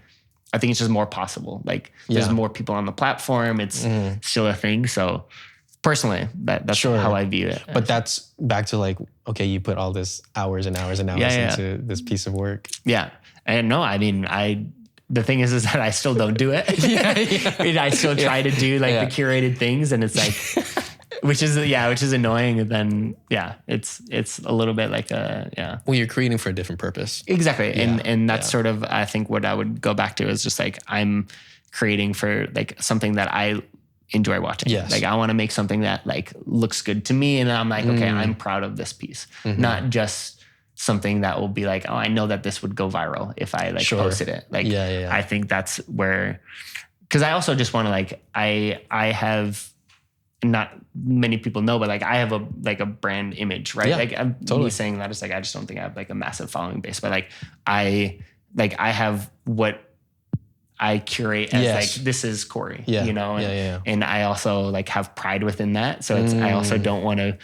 [SPEAKER 1] I think it's just more possible. Like there's more people on the platform. It's still a thing. So personally, that's how I view it.
[SPEAKER 2] But that's back to like, okay, you put all this hours and hours and hours into this piece of work.
[SPEAKER 1] Yeah. And no, I mean, the thing is that I still don't do it. I still try to do like the curated things and it's like, which is annoying. And then, it's a little bit like
[SPEAKER 2] well, you're creating for a different purpose.
[SPEAKER 1] Exactly. And that's sort of, I think what I would go back to is just like, I'm creating for like something that I enjoy watching.
[SPEAKER 2] Yes.
[SPEAKER 1] Like I want to make something that like looks good to me. And I'm like, okay, I'm proud of this piece, not just something that will be like, oh, I know that this would go viral if I like posted it. Like, I think that's where, cause I also just want to like, I have, not many people know, but like I have a brand image, right? Like I'm totally saying that it's like, I just don't think I have like a massive following base, but like I have what I curate as like, this is Cory, you know? And I also like have pride within that. So it's, I also don't want to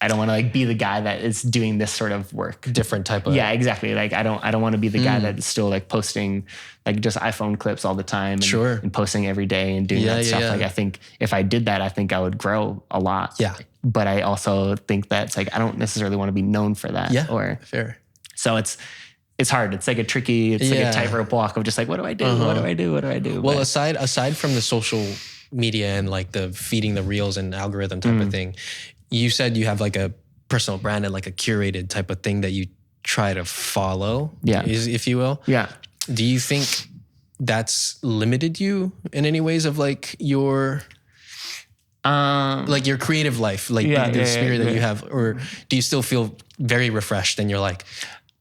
[SPEAKER 1] like be the guy that is doing this sort of work.
[SPEAKER 2] Different type of.
[SPEAKER 1] Yeah, exactly. Like I don't want to be the guy that's still like posting like just iPhone clips all the time and posting every day and doing that stuff. Like I think if I did that, I think I would grow a lot. Yeah. But I also think that it's like, I don't necessarily want to be known for that.
[SPEAKER 2] Yeah. Or fair.
[SPEAKER 1] So it's hard. It's like a tricky, like a tightrope walk of just like, what do I do? What do I do? What do I do?
[SPEAKER 2] Well, aside from the social media and like the feeding the reels and algorithm type of thing, you said you have like a personal brand and like a curated type of thing that you try to follow, if you will. Yeah. Do you think that's limited you in any ways of like your creative life, like the spirit that you have, or do you still feel very refreshed and you're like,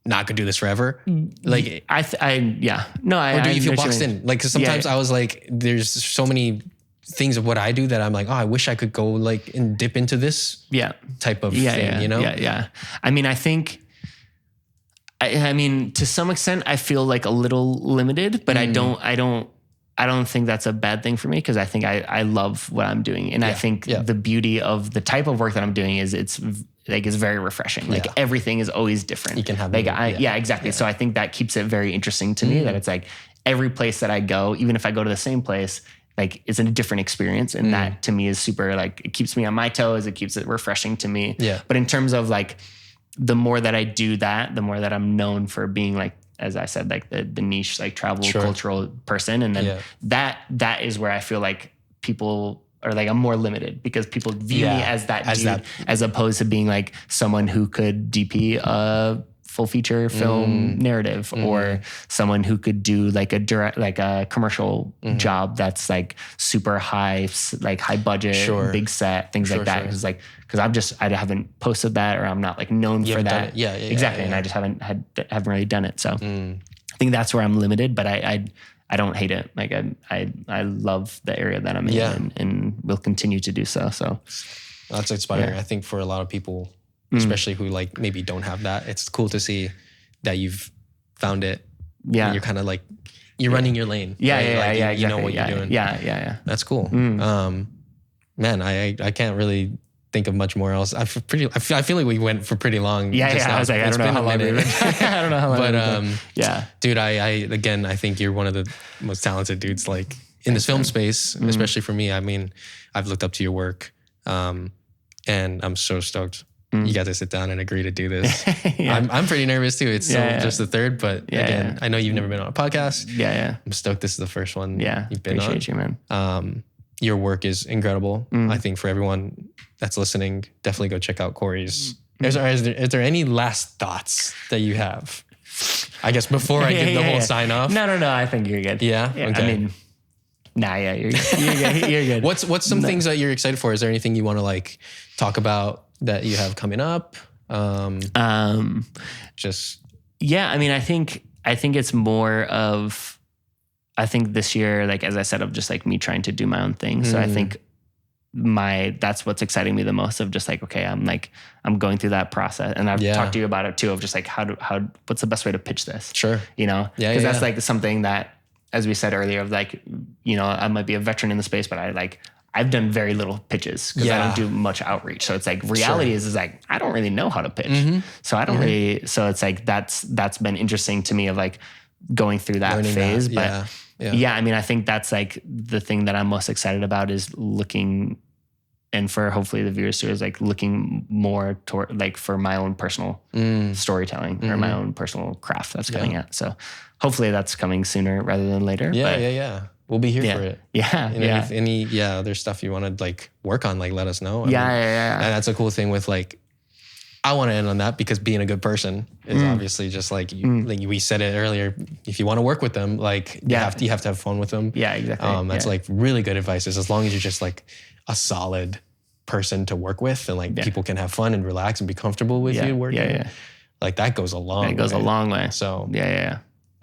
[SPEAKER 2] not gonna do this forever? Like
[SPEAKER 1] or do
[SPEAKER 2] you feel boxed in? Like, 'cause sometimes I was like, there's so many things of what I do that I'm like, oh, I wish I could go like and dip into this type of thing, you know?
[SPEAKER 1] Yeah. I mean, I think, I mean, to some extent I feel like a little limited, but I don't think that's a bad thing for me. Cause I think I love what I'm doing. And I think the beauty of the type of work that I'm doing is it's very refreshing. Like everything is always different.
[SPEAKER 2] You can have
[SPEAKER 1] like, exactly. Yeah. So I think that keeps it very interesting to me that it's like every place that I go, even if I go to the same place, like it's a different experience. And that to me is super, like, it keeps me on my toes. It keeps it refreshing to me. Yeah. But in terms of like, the more that I do that, the more that I'm known for being like, as I said, like the niche, like travel cultural person. And then that is where I feel like people are like, I'm more limited because people view me as that dude, as opposed to being like someone who could DP a full feature film narrative or someone who could do like a direct, like a commercial job that's like super high, like high budget, big set, things like that. Cause like, I haven't posted that, or I'm not like known for that. Exactly. And I just haven't really done it. So I think that's where I'm limited, but I don't hate it. Like I love the area that I'm in and will continue to do so. So
[SPEAKER 2] that's inspiring. I think for a lot of people, especially who like maybe don't have that, it's cool to see that you've found it. Yeah. And you're kind of like, you're running your lane.
[SPEAKER 1] Yeah.
[SPEAKER 2] Right?
[SPEAKER 1] Exactly.
[SPEAKER 2] You know what you're doing.
[SPEAKER 1] Yeah.
[SPEAKER 2] That's cool. Man, I can't really think of much more else. I feel like we went for pretty long.
[SPEAKER 1] Yeah,
[SPEAKER 2] just
[SPEAKER 1] yeah.
[SPEAKER 2] now.
[SPEAKER 1] I was like, I don't know how long we've been. I don't know how long.
[SPEAKER 2] But
[SPEAKER 1] yeah,
[SPEAKER 2] dude, I think you're one of the most talented dudes like in this film space, especially for me. I mean, I've looked up to your work, and I'm so stoked. You got to sit down and agree to do this.
[SPEAKER 1] Yeah.
[SPEAKER 2] I'm pretty nervous too. It's still just the third, but again, I know you've never been on a podcast.
[SPEAKER 1] Yeah.
[SPEAKER 2] I'm stoked this is the first one you've been
[SPEAKER 1] Appreciate you, man.
[SPEAKER 2] Your work is incredible. I think for everyone that's listening, definitely go check out Cory's. Is there any last thoughts that you have? I guess before I give the whole sign off.
[SPEAKER 1] No. I think you're good.
[SPEAKER 2] Yeah? Okay.
[SPEAKER 1] I mean, you're good. You're good.
[SPEAKER 2] What's some things that you're excited for? Is there anything you want to like talk about that you have coming up? Just
[SPEAKER 1] I mean, I think it's more of, I think this year, like as I said, of just like me trying to do my own thing. So I think that's what's exciting me the most, of just like, okay, I'm going through that process, and I've talked to you about it too, of just like what's the best way to pitch this?
[SPEAKER 2] Sure.
[SPEAKER 1] You know, because that's like something that, as we said earlier, of like, you know, I might be a veteran in the space, but I've done very little pitches because I don't do much outreach. So it's like reality is like, I don't really know how to pitch. So I don't really, so it's like, that's been interesting to me, of like going through that
[SPEAKER 2] learning
[SPEAKER 1] phase.
[SPEAKER 2] that.
[SPEAKER 1] But I mean, I think that's like the thing that I'm most excited about, is looking, and for hopefully the viewers too, is like looking more toward like for my own personal storytelling or my own personal craft that's coming out. So hopefully that's coming sooner rather than later.
[SPEAKER 2] Yeah. We'll be here for it.
[SPEAKER 1] If
[SPEAKER 2] any other stuff you want to like work on, like let us know.
[SPEAKER 1] And
[SPEAKER 2] that's a cool thing with like, I want to end on that, because being a good person is obviously just like, like we said it earlier, if you want to work with them, like you have to have fun with them.
[SPEAKER 1] Yeah, exactly.
[SPEAKER 2] That's like really good advice, is as long as you're just like a solid person to work with, and like people can have fun and relax and be comfortable with you working. Like that goes a long way.
[SPEAKER 1] It goes a long way.
[SPEAKER 2] So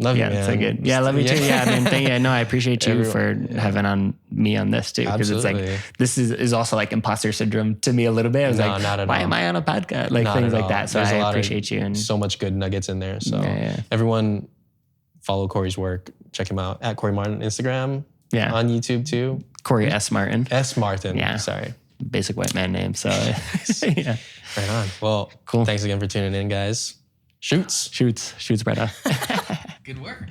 [SPEAKER 1] Love you, man.
[SPEAKER 2] Yeah,
[SPEAKER 1] it's so good. Yeah, love you too. Yeah, I mean, I appreciate you for having me on this too, because it's like, this is also like imposter syndrome to me a little bit. I was like,
[SPEAKER 2] not at
[SPEAKER 1] why
[SPEAKER 2] all.
[SPEAKER 1] am I on a podcast? Like things like that. So I appreciate you, and
[SPEAKER 2] so much good nuggets in there. So everyone follow Cory's work. Check him out at Cory Martin Instagram. Yeah, on YouTube too.
[SPEAKER 1] Cory S. Martin.
[SPEAKER 2] S. Martin.
[SPEAKER 1] Yeah,
[SPEAKER 2] sorry.
[SPEAKER 1] Basic white man name. So
[SPEAKER 2] yeah, right on. Well, cool. Thanks again for tuning in, guys. Shoots,
[SPEAKER 1] brother.
[SPEAKER 2] Good work.